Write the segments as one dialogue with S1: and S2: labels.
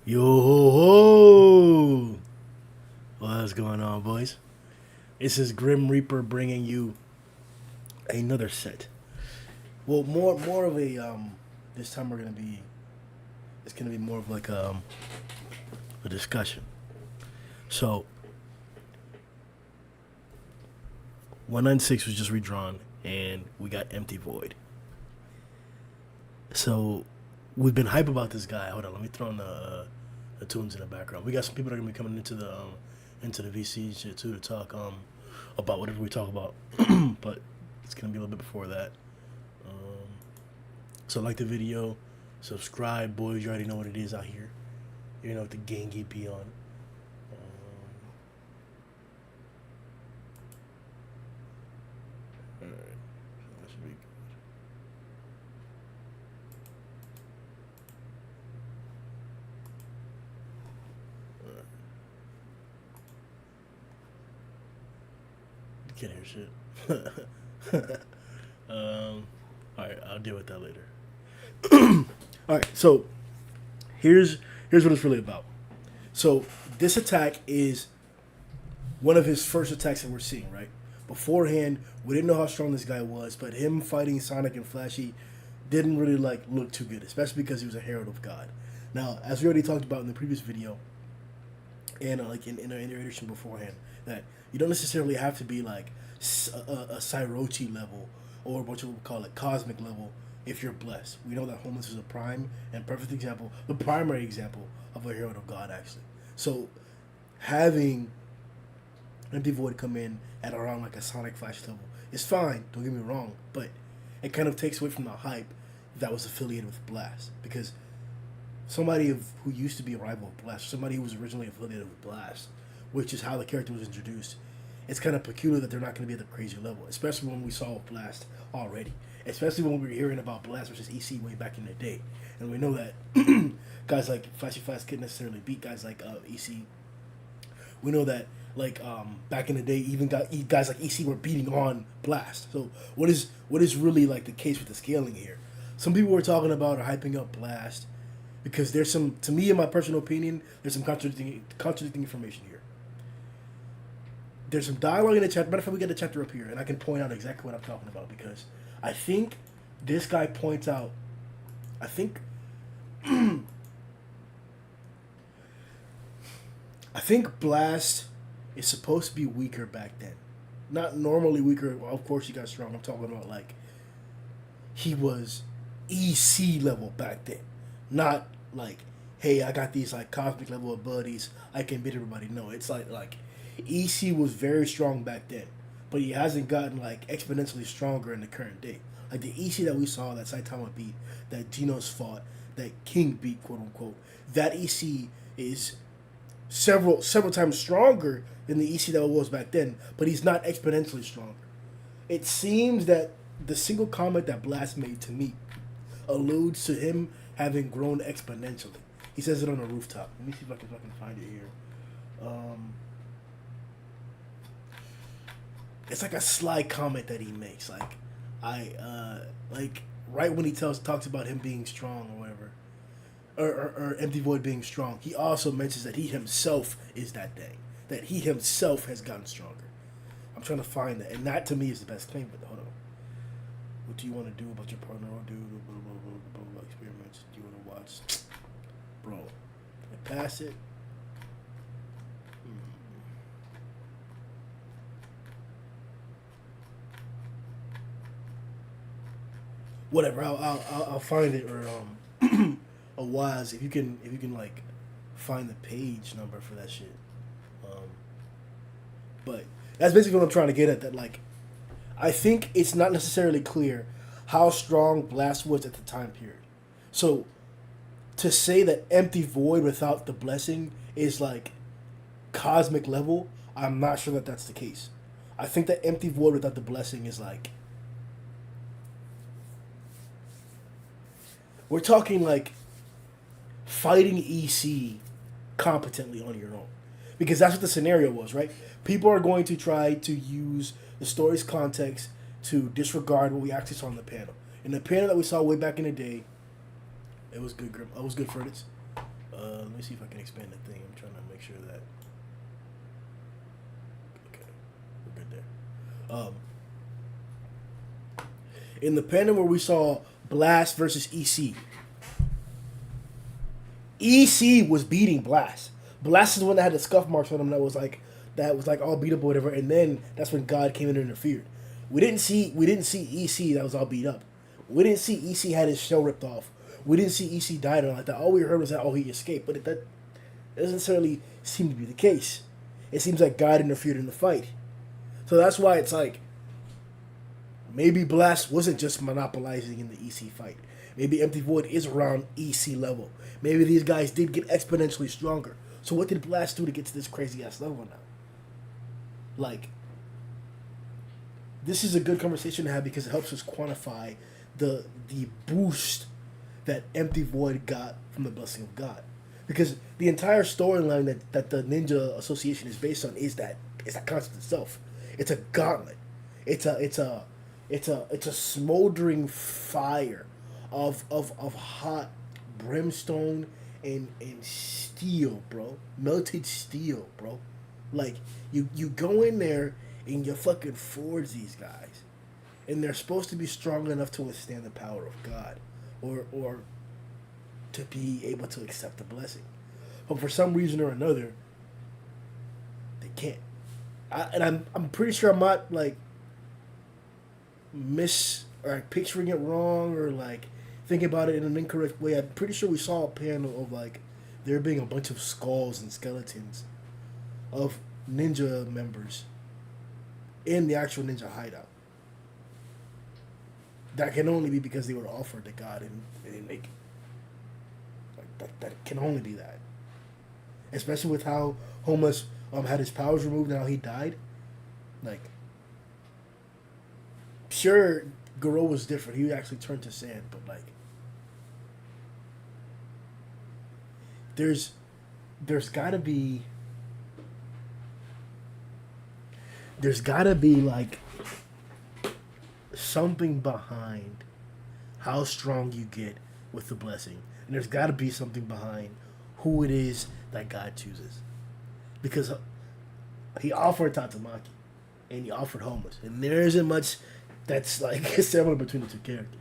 S1: Yo ho ho! What's going on, boys? This is Grim Reaper bringing you another set. Well, more of a This time we're gonna be. It's gonna be more of like a discussion. So 196 was just redrawn, and we got Empty Void. So we've been hype about this guy. Hold on, let me throw in the tunes in the background. We got some people that are gonna be coming into the VC shit too to talk about whatever we talk about, but it's gonna be a little bit before that. Um, so like the video, subscribe, boys. You already know what it is out here. You know what the gang be on. Alright, that should be good. You can't hear shit. Alright, I'll deal with that later. Alright, so here's what it's really about. So this attack is one of his first attacks that we're seeing, right? Beforehand, we didn't know how strong this guy was, but him fighting Sonic and Flashy didn't really look too good, especially because he was a herald of God. Now, as we already talked about in the previous video, and in our iteration beforehand, that you don't necessarily have to be like a Cyrochi level or what you would call it cosmic level if you're blessed. We know that Homeless is a prime and perfect example, the primary example of a herald of God, actually. So having Empty Void come in at around like a Sonic Flash level is fine, don't get me wrong, but it kind of takes away from the hype that was affiliated with Blast, because who used to be a rival of Blast, somebody who was originally affiliated with Blast, which is how the character was introduced, it's kind of peculiar that they're not going to be at the crazy level, especially when we saw Blast already. Especially when we were hearing about Blast versus EC way back in the day. And we know that guys like Flashy Flash couldn't necessarily beat guys like EC. We know that back in the day, even guys like EC were beating on Blast. So what is really like the case with the scaling here? Some people were talking about or hyping up Blast because there's some, to me in my personal opinion, there's some contradicting information here. There's some dialogue in the chapter. Matter of fact, we get the chapter up here, and I can point out exactly what I'm talking about, because I think this guy points out. I think Blast is supposed to be weaker back then. Not normally weaker. Well, of course, he got strong. I'm talking about like he was EC level back then, not like, hey, I got these like cosmic level abilities, I can beat everybody. No, it's like EC was very strong back then, but he hasn't gotten like exponentially stronger in the current day. Like the EC that we saw, that Saitama beat, that Genos fought, that King beat, quote unquote, that EC is several times stronger than the EC that was back then, but he's not exponentially stronger. It seems that the single comment that Blast made to me alludes to him having grown exponentially. He says it on a rooftop. Let me see if I can find it here. It's like a sly comment that he makes. Right when he talks about him being strong or whatever, or Empty Void being strong, he also mentions that he himself is that thing. That he himself has gotten stronger. I'm trying to find that, and that to me is the best claim. But hold on. What do you want to do about your partner? Or do blah, blah, blah, blah, blah, experiments? Do you want to watch? Bro, I pass it. Whatever. I'll find it, or a Wise, if you can like find the page number for that shit. But that's basically what I'm trying to get at. That like, I think it's not necessarily clear how strong Blast was at the time period. So to say that Empty Void without the blessing is like cosmic level, I'm not sure that that's the case. I think that Empty Void without the blessing is like, we're talking like fighting EC competently on your own. Because that's what the scenario was, right? People are going to try to use the story's context to disregard what we actually saw in the panel. In the panel that we saw way back in the day, it was good. It was good for it. Let me see if I can expand the thing. I'm trying to make sure that. Okay, we're good there. In the panel where we saw Blast versus EC, EC was beating Blast. Blast is the one that had the scuff marks on him that was like all beat up or whatever, and then that's when God came in and interfered. We didn't see EC that was all beat up. We didn't see EC had his shell ripped off. We didn't see EC died or like that. All we heard was that he escaped, but that doesn't necessarily seem to be the case. It seems like God interfered in the fight. So that's why it's like maybe Blast wasn't just monopolizing in the EC fight. Maybe Empty Void is around EC level. Maybe these guys did get exponentially stronger. So what did Blast do to get to this crazy ass level now? Like, this is a good conversation to have because it helps us quantify the boost that Empty Void got from the blessing of God. Because the entire storyline that the Ninja Association is based on is that concept itself. It's a gauntlet. It's a smoldering fire of hot brimstone and steel, bro. Melted steel, bro. Like you go in there and you fucking forge these guys. And they're supposed to be strong enough to withstand the power of God. Or to be able to accept the blessing. But for some reason or another, they can't. I'm pretty sure I'm not like picturing it wrong or like thinking about it in an incorrect way. I'm pretty sure we saw a panel of like there being a bunch of skulls and skeletons of ninja members in the actual ninja hideout. That can only be because they were offered to God and they didn't make it. Like that can only be that. Especially with how Homeless had his powers removed and how he died. Like, sure, Garou was different. He actually turned to sand, but like, there's gotta be like something behind how strong you get with the blessing, and there's got to be something behind who it is that God chooses, because he offered Tatsumaki and he offered Homeless, and there isn't much that's like similar between the two characters.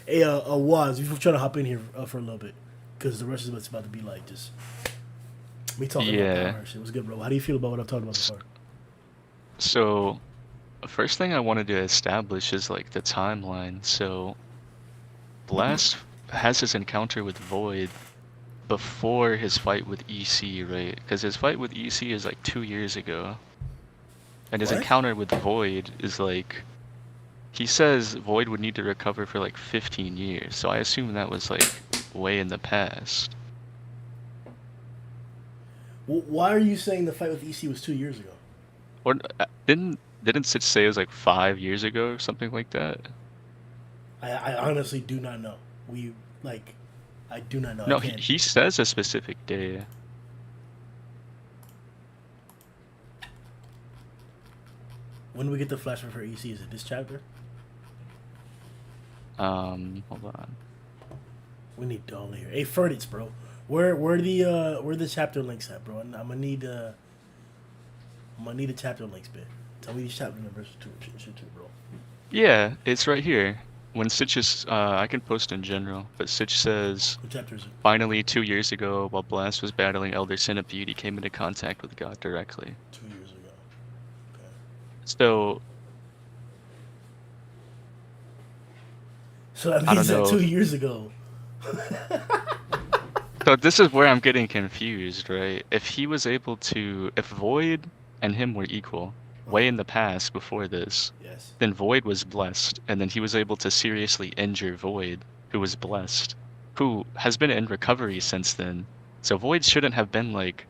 S1: Hey, Waz, we're trying to hop in here for a little bit because the rest of it's about to be like just me talking about power shit. What's good, bro? How do you feel about what I'm talking about before?
S2: So, the first thing I wanted to establish is like the timeline. So, Blast has his encounter with Void before his fight with EC, right? Because his fight with EC is like 2 years ago. And his encounter with Void is like, he says Void would need to recover for like 15 years. So I assume that was like way in the past.
S1: Well, why are you saying the fight with EC was 2 years ago?
S2: Or didn't Sitch say it was like 5 years ago or something like that?
S1: I honestly do not know. I do not know.
S2: No, he says a specific day.
S1: When do we get the flashback for EC? Is it this chapter?
S2: Hold on.
S1: We need Dolly here. Hey, Ferditz, bro. Where the chapter links at, bro? I'm gonna need a chapter links bit. Tell me these chapter numbers too, bro.
S2: Yeah, it's right here. When Sitch is, I can post in general, but Sitch says,
S1: what chapter is it?
S2: Finally, 2 years ago, while Blast was battling Elder Centipede, he came into contact with God directly.
S1: 2 years ago. Okay. So that means that 2 years ago.
S2: So this is where I'm getting confused, right? If he was able to, if Void and him were equal, way in the past before this,
S1: yes,
S2: then Void was blessed, and then he was able to seriously injure Void, who was blessed, who has been in recovery since then. So Void shouldn't have been like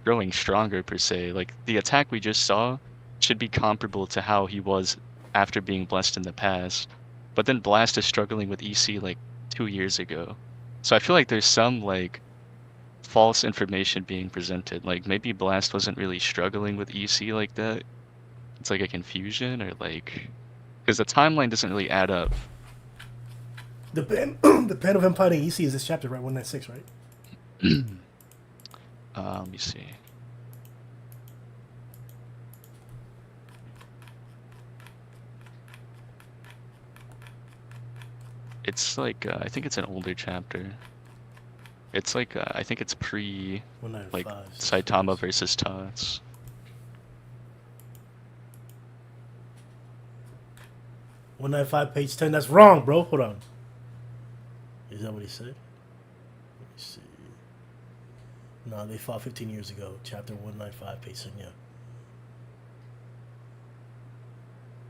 S2: growing stronger per se. Like the attack we just saw should be comparable to how he was after being blessed in the past. But then Blast is struggling with EC like 2 years ago. So I feel like there's some like false information being presented. Like maybe Blast wasn't really struggling with EC like that. It's like a confusion, or like, because the timeline doesn't really add up.
S1: The pen of him fighting EC is this chapter, right? 196, right?
S2: Let me see. It's like I think it's an older chapter. It's like I think it's pre like
S1: 195.
S2: Saitama versus Tots.
S1: 195, page 10. That's wrong, bro. Hold on. Is that what he said? Let me see. No, they fought 15 years ago. Chapter 195, page 10. Yeah.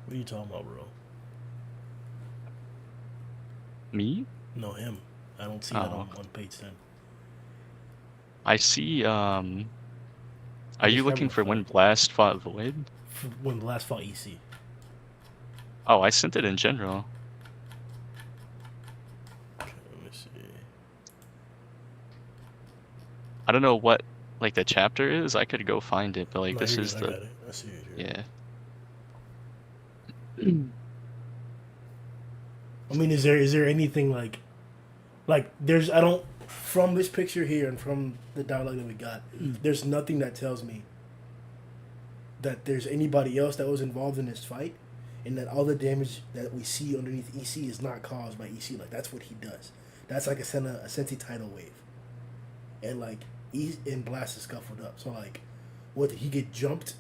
S1: What are you talking about, bro?
S2: Me?
S1: No, him. I don't see that on page 10.
S2: I see. Are you looking for when
S1: fight.
S2: Blast fought Void?
S1: When Blast fought EC.
S2: Oh, I sent it in general.
S1: Okay, let me see.
S2: I don't know what like the chapter is. I could go find it, but like
S1: No,
S2: this
S1: you're
S2: is
S1: good.
S2: the
S1: I got it. I see it here.
S2: yeah.
S1: I mean, is there anything like there's I don't from this picture here and from the dialogue that we got, there's nothing that tells me that there's anybody else that was involved in this fight, and that all the damage that we see underneath EC is not caused by EC. Like that's what he does. That's like a Sensi tidal wave, and like and Blast is scuffled up. So like, what did he get jumped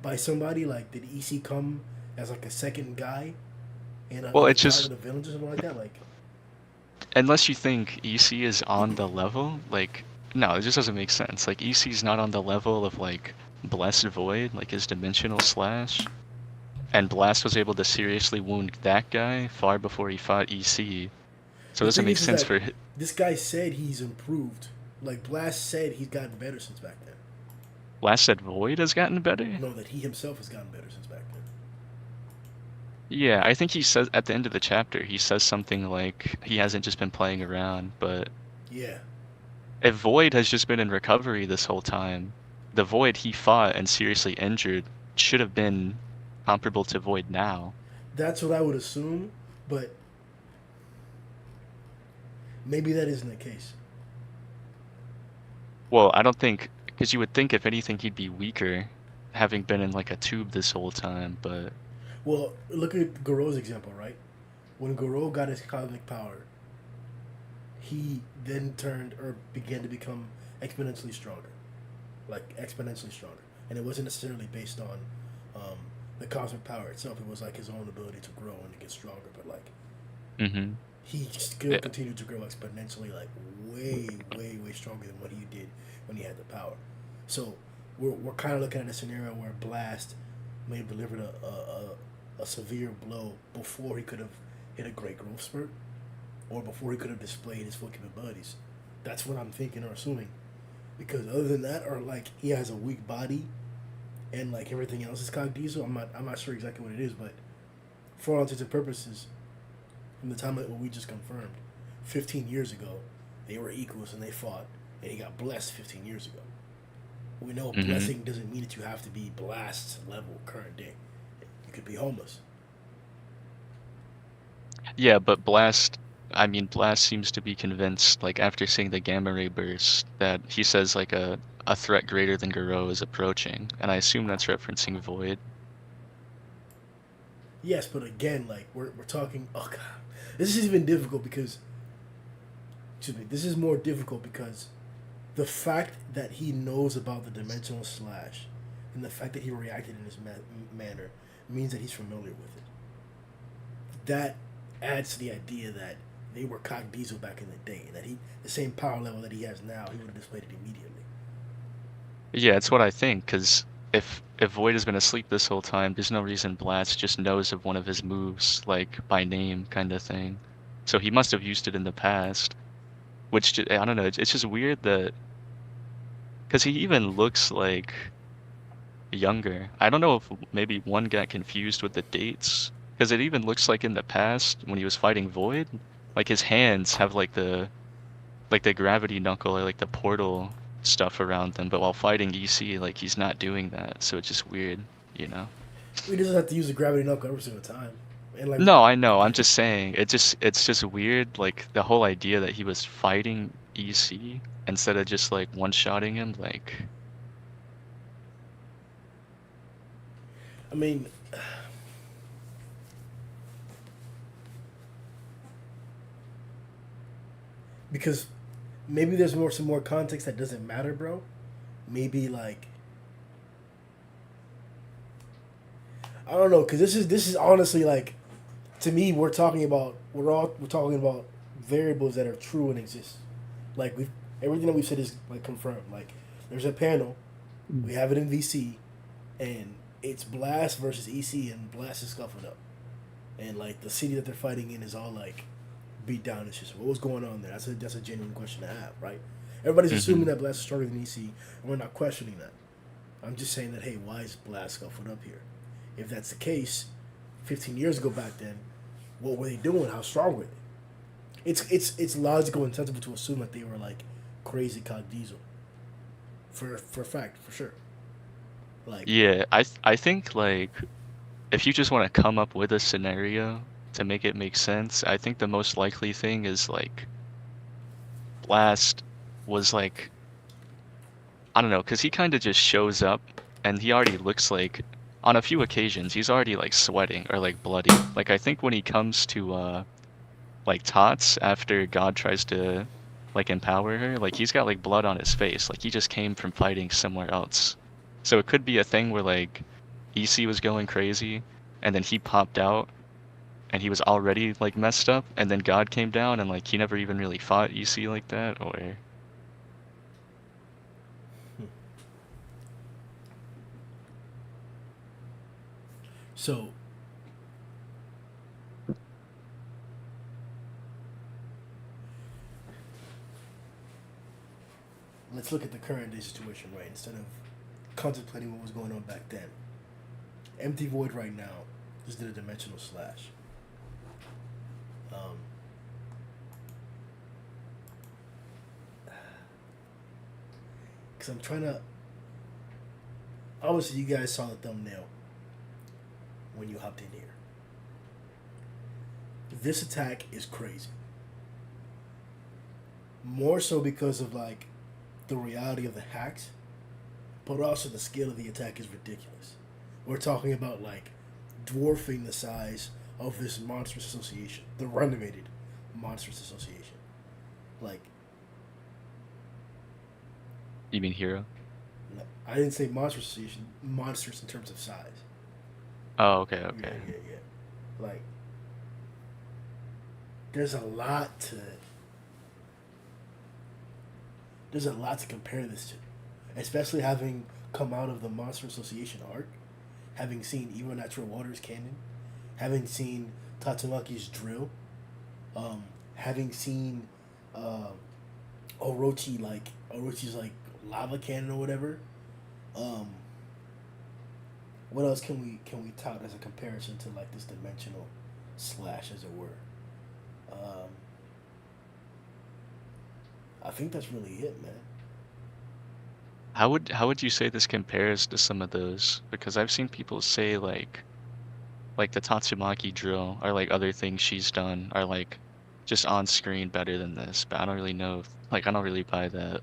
S1: by somebody? Like did EC come as like a second guy? And
S2: Well, it's just
S1: the villains or something like that, like.
S2: unless you think EC is on the level, like no, it just doesn't make sense. Like EC's not on the level of like Blessed Void, like his dimensional slash. And Blast was able to seriously wound that guy far before he fought EC. So it doesn't make sense for
S1: this guy said he's improved. Like Blast said he's gotten better since back then.
S2: Blast said Void has gotten better?
S1: No, that he himself has gotten better since back then.
S2: Yeah, I think he says at the end of the chapter, he says something like he hasn't just been playing around, but
S1: yeah,
S2: if Void has just been in recovery this whole time, the Void he fought and seriously injured should have been comparable to Void now.
S1: That's what I would assume, but maybe that isn't the case.
S2: Well, I don't think, because you would think if anything he'd be weaker, having been in like a tube this whole time, but...
S1: Well, look at Garou's example, right? When Garou got his cosmic power, he then turned or began to become exponentially stronger. Like, exponentially stronger. And it wasn't necessarily based on the cosmic power itself. It was like his own ability to grow and to get stronger. But, like, he still continued to grow exponentially, like, way, way, way stronger than what he did when he had the power. So, we're kind of looking at a scenario where Blast may have delivered a severe blow before he could have hit a great growth spurt, or before he could have displayed his full capabilities. That's what I'm thinking or assuming. Because other than that, or like he has a weak body, and like everything else is cog diesel. I'm not sure exactly what it is, but for all intents and purposes, from the time that we just confirmed, 15 years ago, they were equals and they fought, and he got blessed 15 years ago. We know blessing doesn't mean that you have to be Blast level current day. You could be homeless.
S2: Yeah, but Blast seems to be convinced, like after seeing the gamma ray burst, that he says like a threat greater than Garou is approaching, and I assume that's referencing Void.
S1: Yes, but again, like we're talking. Oh god, this is even difficult because. Excuse me. This is more difficult because the fact that he knows about the dimensional slash, and the fact that he reacted in this manner, means that he's familiar with it. That adds to the idea that they were cog diesel back in the day, and that the same power level that he has now, he would have displayed it immediately.
S2: Yeah, it's what I think, because if Void has been asleep this whole time, there's no reason Blast just knows of one of his moves, like by name kind of thing. So he must have used it in the past, which I don't know. It's just weird that, because he even looks like younger. I don't know if maybe one got confused with the dates, because it even looks like in the past when he was fighting Void, like his hands have like the gravity knuckle or like the portal stuff around them, but while fighting EC, like he's not doing that, so it's just weird, you know.
S1: He doesn't have to use the gravity knuckle every single time. And
S2: No, I know. I'm just saying it's just weird, like the whole idea that he was fighting EC instead of just like one-shotting him, like
S1: I mean, because maybe there's some more context that doesn't matter, bro. Maybe like I don't know, because this is honestly like to me we're talking about we're talking about variables that are true and exist. Like we everything that we've said is like confirmed. Like there's a panel, we have it in VC, and it's Blast versus EC, and Blast is scuffled up, and like the city that they're fighting in is all like beat down and shit. So what was going on there? That's a genuine question to have, right? Everybody's assuming that Blast is stronger than EC, and we're not questioning that. I'm just saying that hey, why is Blast scuffled up here? If that's the case, 15 years ago back then, what were they doing? How strong were they? It's logical and sensible to assume that they were like crazy cog diesel. For a fact, for sure. Like
S2: yeah, I think like if you just want to come up with a scenario to make it make sense, I think the most likely thing is like Blast was like I don't know, because he kind of just shows up and he already looks like on a few occasions he's already like sweating or like bloody. Like I think when he comes to like Tots after God tries to like empower her, like he's got like blood on his face. Like he just came from fighting somewhere else. So it could be a thing where like EC was going crazy and then he popped out and he was already like messed up and then God came down and like he never even really fought EC like that or
S1: so. Let's look at the current day situation, right? Instead of contemplating what was going on back then. Empty Void right now just did a dimensional slash. Because I'm trying to. Obviously, you guys saw the thumbnail when you hopped in here. This attack is crazy. More so because of like the reality of the hacks, but also the scale of the attack is ridiculous. We're talking about like dwarfing the size of this monstrous association, the renovated monstrous association. Like,
S2: you mean Hero?
S1: I didn't say monstrous association, monstrous in terms of size.
S2: Oh, okay, okay.
S1: Yeah. Like, there's a lot to compare this to, especially having come out of the Monster Association arc, having seen Evo Natural Waters canon, having seen Tatsumaki's drill, having seen Orochi's like lava cannon or whatever. What else can we tout as a comparison to like this dimensional slash, as it were? I think that's really it, man.
S2: How would you say this compares to some of those? Because I've seen people say like the Tatsumaki drill or like other things she's done are like just on screen better than this, but I don't really know. Like I don't really buy that.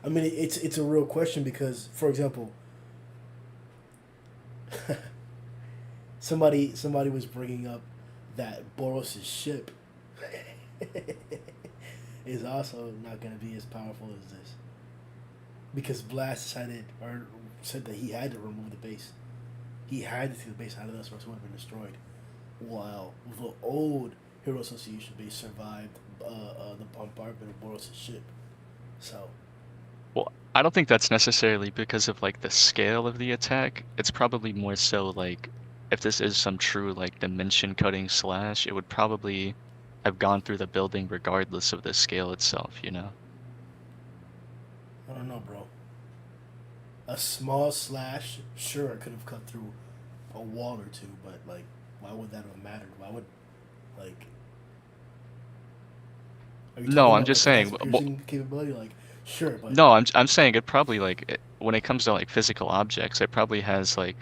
S1: I mean, it's a real question because, for example, somebody was bringing up that Boros' ship is also not going to be as powerful as this because Blast decided or said that he had to remove the base. He had to take the base out of this, or else it would have been destroyed. While the old Hero Association base survived the bombardment of Boros' ship. So.
S2: Well, I don't think that's necessarily because of like the scale of the attack. It's probably more so like if this is some true like dimension cutting slash, it would probably have gone through the building regardless of the scale itself, you know?
S1: I don't know, bro. A small slash, sure, it could have cut through a wall or two, but like, why would that have mattered? Why would, like? Are you
S2: No,
S1: talking
S2: I'm
S1: about
S2: just
S1: like
S2: saying.
S1: piercing capability? Like, sure, but
S2: No, I'm saying it probably like when it comes to like physical objects, it probably has like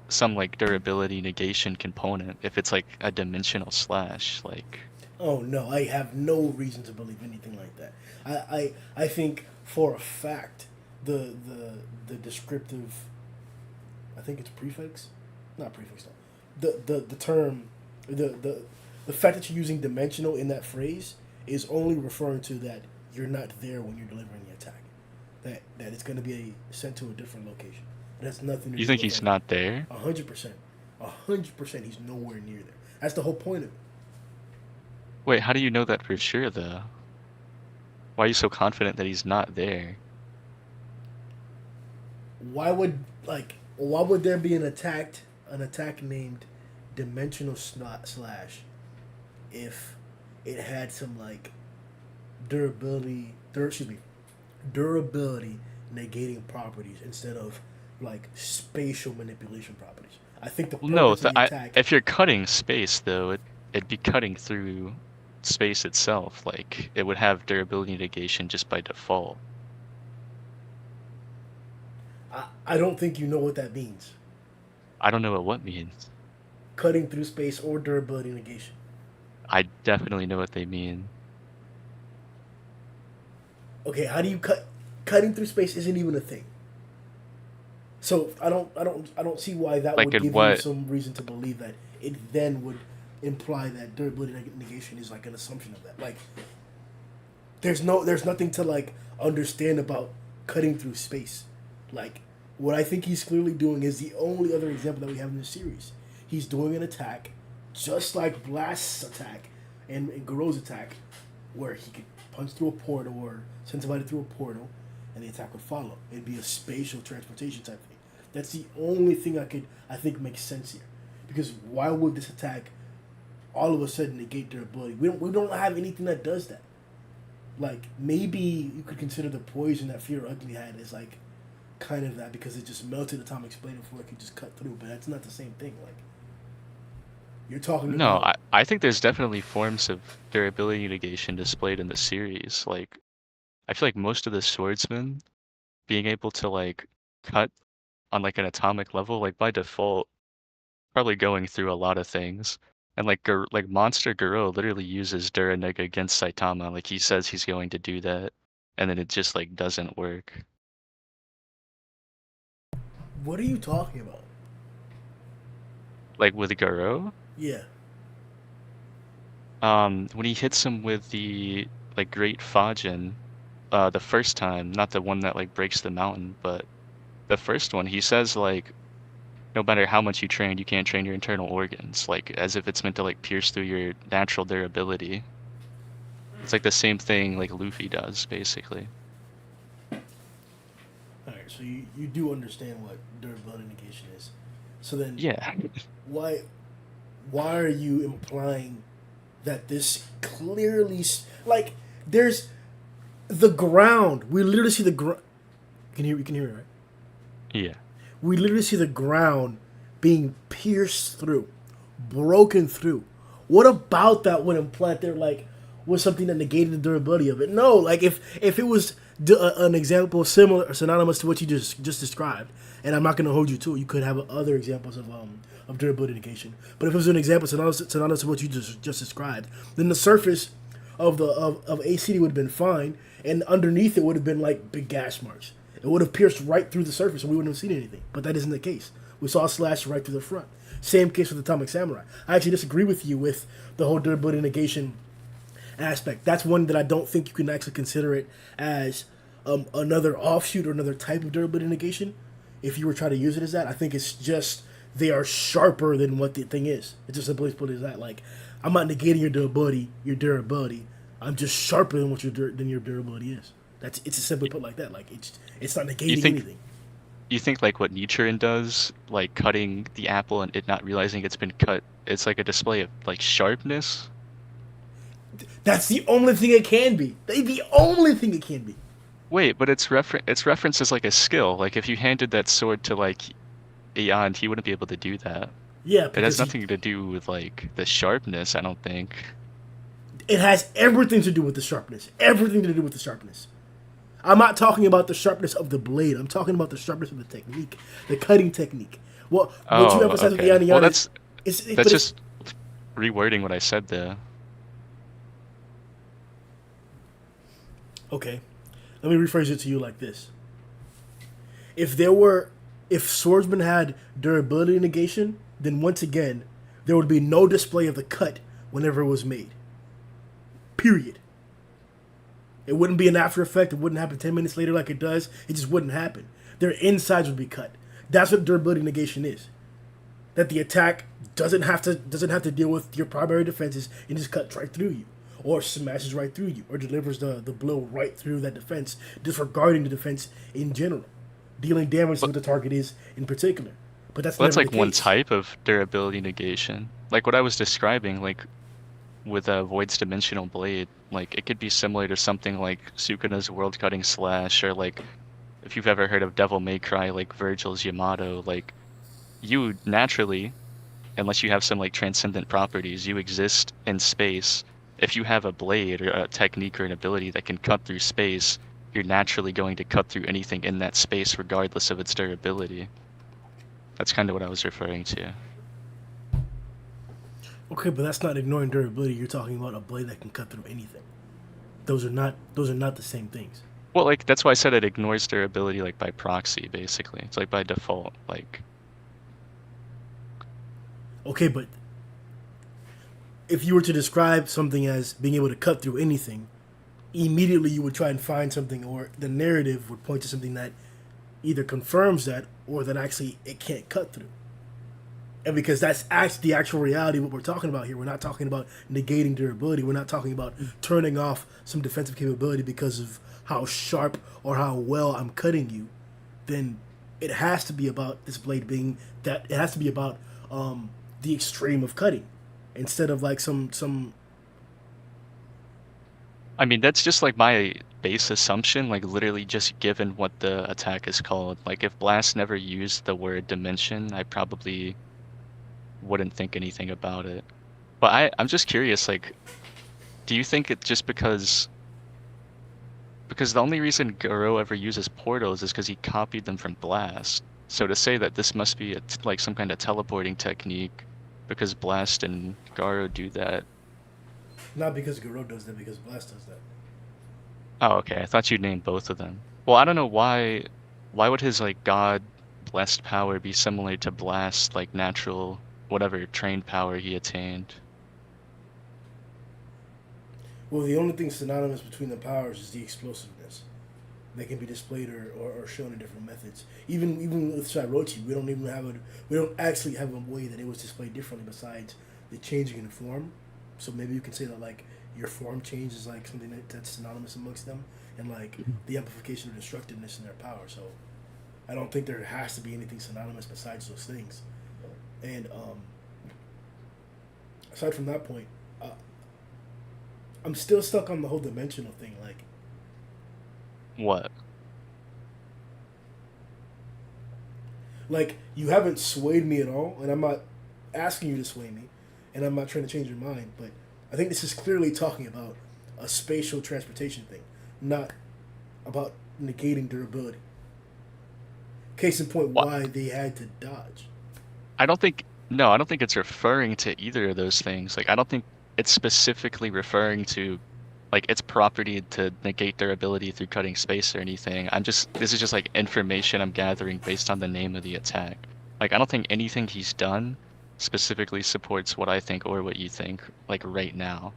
S2: some like durability negation component if it's like a dimensional slash, like.
S1: Oh no, I have no reason to believe anything like that. I think for a fact the descriptive, I think it's prefix, not prefix. No. The term, the fact that you're using dimensional in that phrase is only referring to that you're not there when you're delivering the attack. That it's going to be sent to a different location. It has nothing to
S2: You
S1: do
S2: think
S1: with
S2: he's
S1: that.
S2: not there?
S1: 100%, 100%. He's nowhere near there. That's the whole point of it.
S2: Wait, how do you know that for sure, though? Why are you so confident that he's not there?
S1: Why would there be an attack named Dimensional Slash if it had some like durability negating properties instead of like spatial manipulation properties. I think the
S2: Well, no,
S1: purpose of the attack.
S2: if you're cutting space, though, it'd be cutting through space itself. Like, it would have durability negation just by default.
S1: I don't think you know what that means.
S2: I don't know what means.
S1: Cutting through space or durability negation.
S2: I definitely know what they mean.
S1: Okay, how do you cut? Cutting through space isn't even a thing. So I don't see why that
S2: Like,
S1: would
S2: in
S1: give you
S2: what?
S1: some reason to believe that it then would imply that durability negation is like an assumption of that. Like there's nothing to like understand about cutting through space. Like what I think he's clearly doing is the only other example that we have in this series. He's doing an attack just like Blast's attack and Garou's attack, where he could punch through a portal or send somebody through a portal, and the attack would follow. It'd be a spatial transportation type thing. That's the only thing I think makes sense here, because why would this attack all of a sudden negate durability? We don't have anything that does that. Like maybe you could consider the poison that Fear Ugly had as like kind of that, because it just melted atomic splay before it could just cut through. But that's not the same thing. Like you're talking
S2: No,
S1: about.
S2: I think there's definitely forms of durability negation displayed in the series. Like, I feel like most of the swordsmen being able to, like, cut on, like, an atomic level, like, by default, probably going through a lot of things. And, like, like Monster Garou literally uses Duranega against Saitama. Like, he says he's going to do that, and then it just, like, doesn't work.
S1: What are you talking about?
S2: Like, with Garou,
S1: Yeah.
S2: when he hits him with the, like, Great Fajin, the first time, not the one that, like, breaks the mountain, but the first one, he says, like, no matter how much you train, you can't train your internal organs, like, as if it's meant to, like, pierce through your natural durability. It's like the same thing, like, Luffy does, basically.
S1: All right. So you do understand what durability negation is. So then
S2: Yeah.
S1: why why are you implying that this clearly like there's the ground? We literally see the ground. You can hear it, right?
S2: Yeah.
S1: We literally see the ground being pierced through, broken through. What about that would imply that there like was something that negated the durability of it? No, like if it was an example similar or synonymous to what you just described, and I'm not going to hold you to it. You could have other examples of durability negation. But if it was an example synonymous to what you just described, then the surface of ACD would have been fine, and underneath it would have been like big gash marks. It would have pierced right through the surface, and we wouldn't have seen anything. But that isn't the case. We saw a slash right through the front. Same case with Atomic Samurai. I actually disagree with you with the whole durability negation aspect. That's one that I don't think you can actually consider it as another offshoot or another type of durability negation. If you were trying to use it as that, I think it's just they are sharper than what the thing is. It's just simply put as that. Like I'm not negating your durability. I'm just sharper than what than your durability is. It's just simply put like that. Like it's not
S2: You
S1: negating
S2: think
S1: anything.
S2: you think like what Nichiren does, like cutting the apple and it not realizing it's been cut, it's like a display of like sharpness?
S1: That's the only thing it can be. The only thing it can be.
S2: Wait, but it's referenced as like a skill. Like if you handed that sword to like Aeon, he wouldn't be able to do that.
S1: Yeah,
S2: It has
S1: because
S2: nothing to do with like the sharpness, I don't think.
S1: it has everything to do with the sharpness. Everything to do with the sharpness. I'm not talking about the sharpness of the blade. I'm talking about the sharpness of the technique, the cutting technique. What you
S2: Oh,
S1: emphasize with
S2: okay.
S1: Aeon
S2: Well,
S1: is
S2: that's just rewording what I said there.
S1: Okay, let me rephrase it to you like this: if there were, if swordsman had durability negation, then once again, there would be no display of the cut whenever it was made. Period. It wouldn't be an after effect. It wouldn't happen 10 minutes later like it does. It just wouldn't happen. Their insides would be cut. That's what durability negation is. That the attack doesn't have to deal with your primary defenses and just cuts right through you, or smashes right through you, or delivers the blow right through that defense, disregarding the defense in general, dealing damage to
S2: But
S1: what the target is in particular. But that's
S2: well, that's
S1: never the
S2: like one
S1: case.
S2: type of durability negation. Like what I was describing, like with a Void's Dimensional Blade, like it could be similar to something like Sukuna's World Cutting Slash, or like if you've ever heard of Devil May Cry, like Virgil's Yamato, like you naturally, unless you have some like transcendent properties, you exist in space. If you have a blade or a technique or an ability that can cut through space, you're naturally going to cut through anything in that space regardless of its durability. That's kind of what I was referring to.
S1: Okay, but that's not ignoring durability. You're talking about a blade that can cut through anything. Those are not the same things.
S2: Well, like that's why I said it ignores durability like by proxy, basically. It's like by default, like
S1: Okay, but if you were to describe something as being able to cut through anything, immediately you would try and find something, or the narrative would point to something that either confirms that or that actually it can't cut through. And because that's actually the actual reality of what we're talking about here. We're not talking about negating durability. We're not talking about turning off some defensive capability because of how sharp or how well I'm cutting you. Then it has to be about this blade being that. It has to be about the extreme of cutting, instead of like some.
S2: I mean, that's just like my base assumption, like literally just given what the attack is called. Like if Blast never used the word dimension, I probably wouldn't think anything about it. But I'm just curious, like, do you think it's just because the only reason Garou ever uses portals is because he copied them from Blast. So to say that this must be like some kind of teleporting technique because Blast and Garou do that.
S1: Not because Garou does that, because Blast does that.
S2: Oh, okay. I thought you'd name both of them. Well, I don't know why would his like god blessed power be similar to Blast like natural whatever trained power he attained?
S1: Well, the only thing synonymous between the powers is the explosiveness. They can be displayed or shown in different methods. Even with Shirochi, we don't actually have a way that it was displayed differently besides the changing in form. So maybe you can say that like your form change is like something that's synonymous amongst them, and like the amplification or destructiveness in their power. So I don't think there has to be anything synonymous besides those things. And aside from that point, uh, I'm still stuck on the whole dimensional thing.
S2: What?
S1: Like you haven't swayed me at all, and I'm not asking you to sway me, and I'm not trying to change your mind. But I think this is clearly talking about a spatial transportation thing, not about negating durability. Case in point,
S2: What?
S1: why they had to dodge.
S2: I don't think no, I don't think it's referring to either of those things. Like I don't think it's specifically referring to like its property to negate their ability through cutting space or anything. This is just like information I'm gathering based on the name of the attack. Like I don't think anything he's done specifically supports what I think or what you think like right now.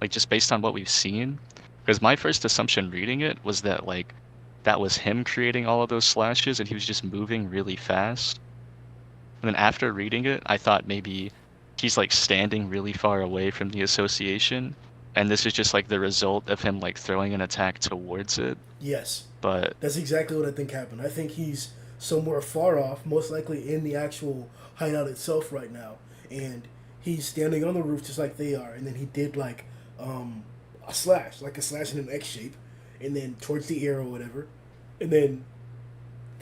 S2: Like just based on what we've seen. Because my first assumption reading it was that like that was him creating all of those slashes and he was just moving really fast. And then after reading it, I thought maybe he's like standing really far away from the association, and this is just like the result of him like throwing an attack towards it.
S1: Yes,
S2: But
S1: that's exactly what I think happened. I think he's somewhere far off, most likely in the actual hideout itself right now, and he's standing on the roof just like they are. And then he did like a slash, like a slash in an X shape, and then towards the ear or whatever. And then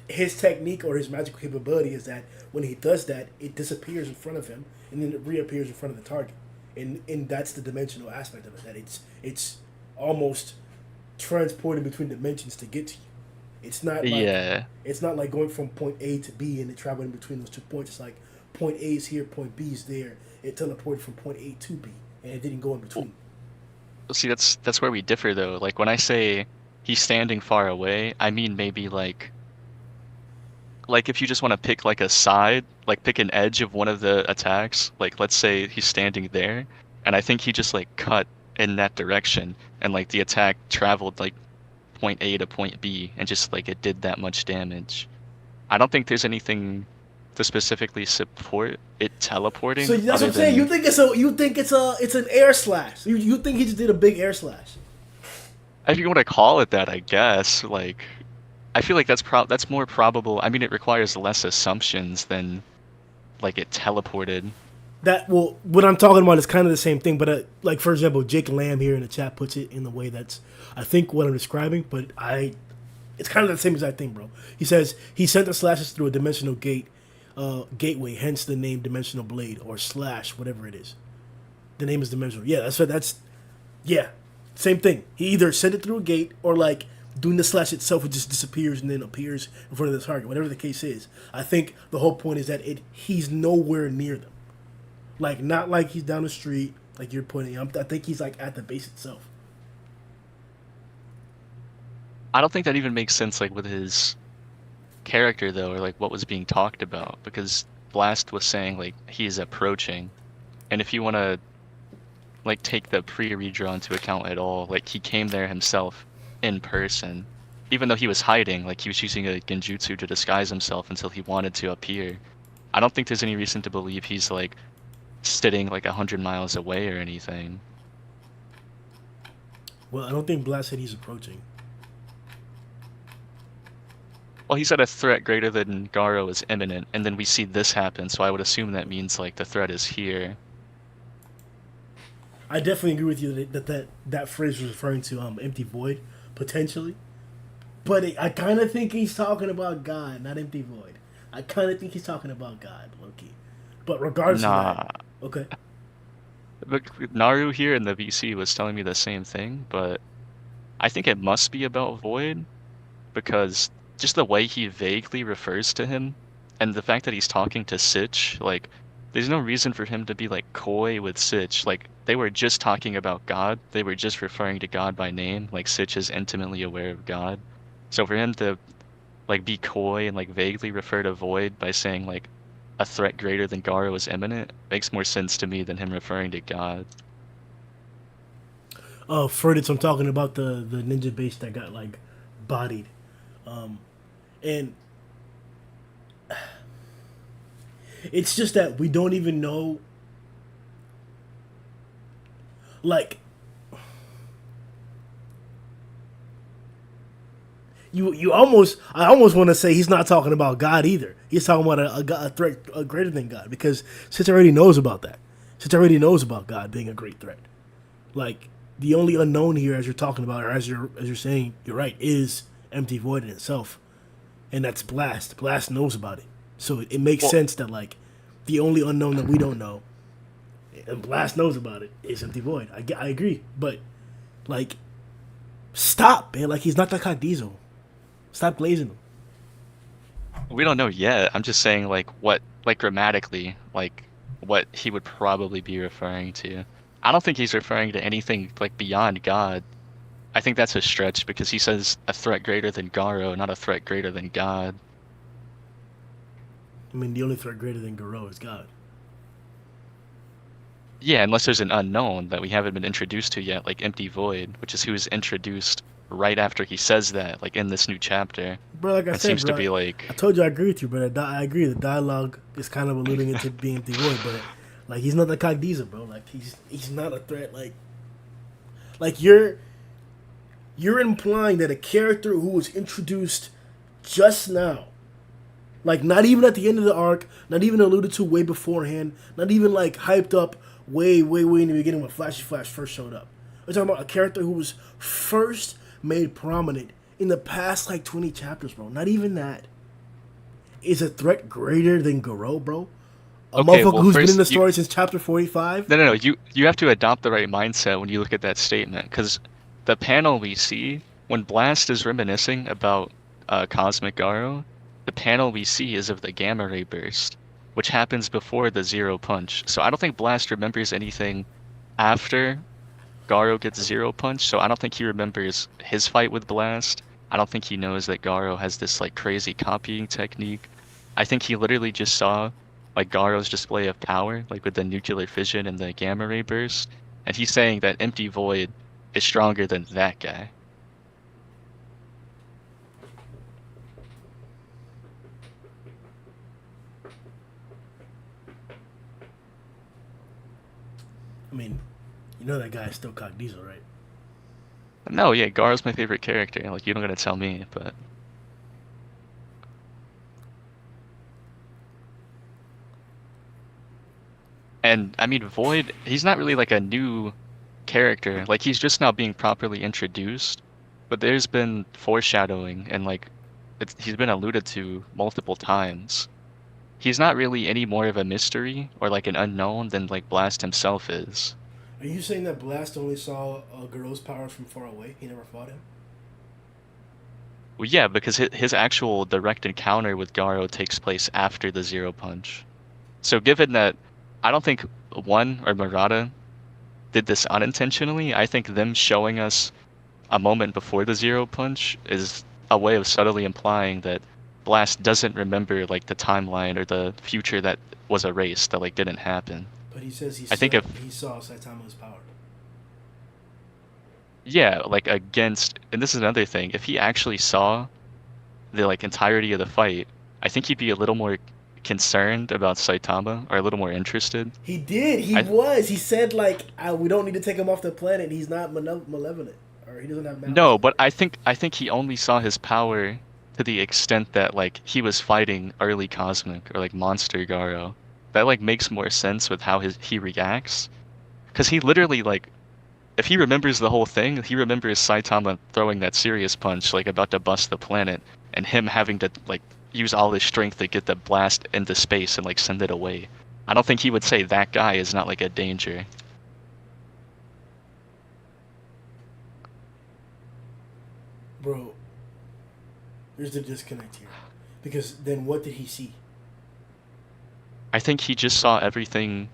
S1: his technique or his magical capability is that when he does that, it disappears in front of him, and then it reappears in front of the target. And that's the dimensional aspect of it. That it's almost transported between dimensions to get to you. It's not like
S2: yeah,
S1: it's not like going from point A to B and it traveling between those 2 points. It's like point A is here, point B is there. It teleported from point A to B, and it didn't go in
S2: well,
S1: between.
S2: see that's where we differ though. Like when I say he's standing far away, I mean maybe like if you just want to pick like a side, like pick an edge of one of the attacks, like let's say he's standing there, and I think he just like cut in that direction, and like the attack traveled like point A to point B, and just like it did that much damage. I don't think there's anything to specifically support it teleporting.
S1: So that's what I'm saying. You think it's an air slash. You think he just did a big air slash.
S2: If you want to call it that, I guess. Like, I feel like that's more probable. I mean, it requires less assumptions than like it teleported.
S1: What I'm talking about is kind of the same thing, but like for example, Jake Lamb here in the chat puts it in the way that's I think what I'm describing, but it's kind of the same exact thing, bro. He says he sent the slashes through a dimensional gateway, hence the name Dimensional Blade or slash, whatever it is. The name is dimensional. Yeah, yeah, same thing. He either sent it through a gate or like doing the slash itself, it just disappears and then appears in front of the target. Whatever the case is, I think the whole point is that he's nowhere near them. Like, not like he's down the street, like you're pointing out. I think he's, like, at the base itself.
S2: I don't think that even makes sense, like, with his character, though, or, like, what was being talked about. Because Blast was saying, like, he's approaching. And if you want to, like, take the pre-redraw into account at all, like, he came there himself in person. Even though he was hiding, like, he was using a genjutsu to disguise himself until he wanted to appear. I don't think there's any reason to believe he's, like, sitting like 100 miles away or anything.
S1: Well, I don't think Blast said he's approaching.
S2: Well, he said a threat greater than Garou is imminent, and then we see this happen, so I would assume that means like the threat is here.
S1: I definitely agree with you that phrase was referring to Empty Void, potentially. But I kind of think he's talking about God, not Empty Void. I kind of think he's talking about God, low-key. But regardless of that... Okay.
S2: But Naru here in the VC was telling me the same thing, but I think it must be about Void, because just the way he vaguely refers to him, and the fact that he's talking to Sitch, like, there's no reason for him to be, like, coy with Sitch. Like, they were just talking about God. They were just referring to God by name. Like, Sitch is intimately aware of God. So for him to, like, be coy and, like, vaguely refer to Void by saying, like, a threat greater than Garou is imminent makes more sense to me than him referring to God.
S1: Further, I'm talking about the ninja base that got like bodied, and it's just that we don't even know. Like, I almost want to say he's not talking about God either. He's talking about a threat greater than God, because Sitch already knows about that. Sitch already knows about God being a great threat. Like, the only unknown here, as you're talking about, or as you're saying, you're right, is Empty Void in itself, and that's Blast. Blast knows about it, so it makes sense that like the only unknown that we don't know, and Blast knows about it, is Empty Void. I agree, but like, stop, man. Like, he's not the Kagdizo. Stop glazing him.
S2: We don't know yet. I'm just saying, like, what, like, grammatically, like, what he would probably be referring to. I don't think he's referring to anything, like, beyond God. I think that's a stretch, because he says a threat greater than Garou, not a threat greater than God.
S1: I mean, the only threat greater than Garou is God.
S2: Yeah, unless there's an unknown that we haven't been introduced to yet, like Empty Void, which is who is introduced right after he says that, like, in this new chapter.
S1: Bro, like I said,
S2: seems to be like...
S1: I told you I agree with you, but I agree. The dialogue is kind of alluding into being Empty Void, but like, he's not the Kagdiza, bro. Like, he's not a threat. Like you're implying that a character who was introduced just now, like, not even at the end of the arc, not even alluded to way beforehand, not even like hyped up way in the beginning when Flashy Flash first showed up. We're talking about a character who was first made prominent in the past like 20 chapters, bro. Not even that. Is a threat greater than Garou, bro? A motherfucker who's been in the story since chapter 45?
S2: No. You have to adopt the right mindset when you look at that statement, because the panel we see, when Blast is reminiscing about Cosmic Garou, the panel we see is of the Gamma Ray Burst, which happens before the Zero Punch. So I don't think Blast remembers anything after Garou gets Zero Punch, so I don't think he remembers his fight with Blast. I don't think he knows that Garou has this like crazy copying technique. I think he literally just saw like Garou's display of power, like with the nuclear fission and the gamma ray burst, and he's saying that Empty Void is stronger than that guy.
S1: I mean, you know that guy's still Cock Diesel, right?
S2: No, yeah, Garou's my favorite character. Like, you don't gotta tell me, but and I mean, Void, he's not really like a new character. Like, he's just now being properly introduced. But there's been foreshadowing and like he's been alluded to multiple times. He's not really any more of a mystery or like an unknown than like Blast himself is.
S1: Are you saying that Blast only saw Garou's powers from far away? He never fought him?
S2: Well, yeah, because his actual direct encounter with Garou takes place after the Zero Punch. So given that I don't think one or Murata did this unintentionally, I think them showing us a moment before the Zero Punch is a way of subtly implying that Blast doesn't remember like the timeline or the future that was erased, that like didn't happen.
S1: But he says he saw Saitama's power.
S2: Yeah, like against, and this is another thing, if he actually saw the like entirety of the fight, I think he'd be a little more concerned about Saitama, or a little more interested.
S1: He did. He said like, we don't need to take him off the planet. He's not malevolent, or he doesn't have malice.
S2: No, but I think he only saw his power to the extent that like he was fighting early Cosmic or like Monster Garou. That like makes more sense with how he reacts, because he literally like, if he remembers the whole thing, he remembers Saitama throwing that serious punch like about to bust the planet, and him having to like use all his strength to get the blast into space and like send it away. I don't think he would say that guy is not like a danger.
S1: Bro, there's the disconnect here. Because then what did he see?
S2: I think he just saw everything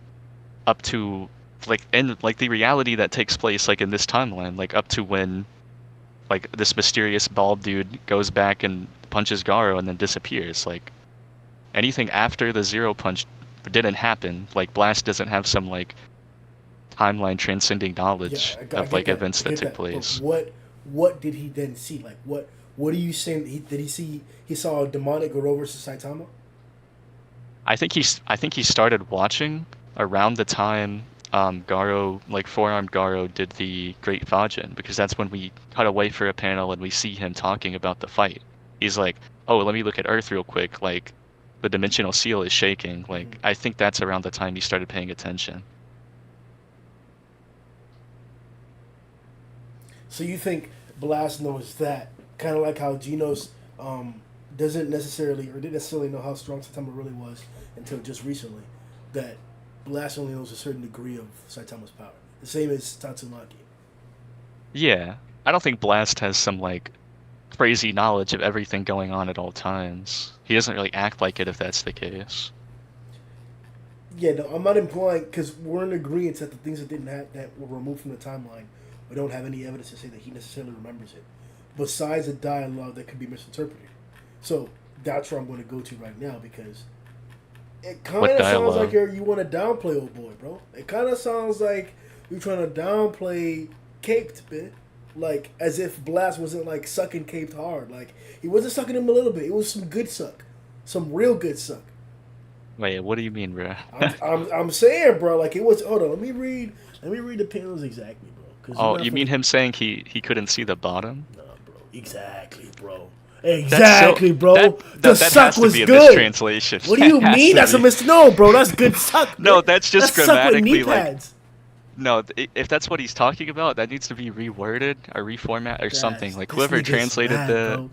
S2: up to like, and like the reality that takes place like in this timeline, like up to when like this mysterious bald dude goes back and punches Garou and then disappears. Like anything after the Zero Punch didn't happen. Like Blast doesn't have some like timeline transcending knowledge of like events that took place.
S1: But what did he then see? Like what are you saying? Did he see? He saw a demonic Garou versus Saitama?
S2: I think he started watching around the time Garou, like four-armed Garou, did the Great Fajin, because that's when we cut away for a panel and we see him talking about the fight. He's like, oh, let me look at Earth real quick, like the dimensional seal is shaking. Like I think that's around the time he started paying attention.
S1: So you think Blast knows that, kind of like how Genos doesn't necessarily, or didn't necessarily know how strong Saitama really was until just recently, that Blast only knows a certain degree of Saitama's power. The same as Tatsumaki.
S2: Yeah, I don't think Blast has some like crazy knowledge of everything going on at all times. He doesn't really act like it if that's the case.
S1: Yeah, no, I'm not implying, because we're in agreement that the things that were removed from the timeline, we don't have any evidence to say that he necessarily remembers it, besides a dialogue that could be misinterpreted. So that's where I'm going to go to right now, because it kind of sounds like you want to downplay old boy, bro. It kind of sounds like you're trying to downplay Caped, man. Like, as if Blast wasn't, like, sucking Caped hard. Like, he wasn't sucking him a little bit. It was some good suck. Some real good suck.
S2: Wait, what do you mean, bro?
S1: I'm saying, bro, like, it was... Hold on, let me read the panels exactly, bro.
S2: Oh, you mean him saying he couldn't see the bottom?
S1: No, bro. Exactly, bro. Exactly, bro. The suck was good.
S2: Mistranslation.
S1: What do you mean? That's a no, bro. That's good suck.
S2: No, that's just grammatically like. No, if that's what he's talking about, that needs to be reworded or reformat or something. Like whoever translated the.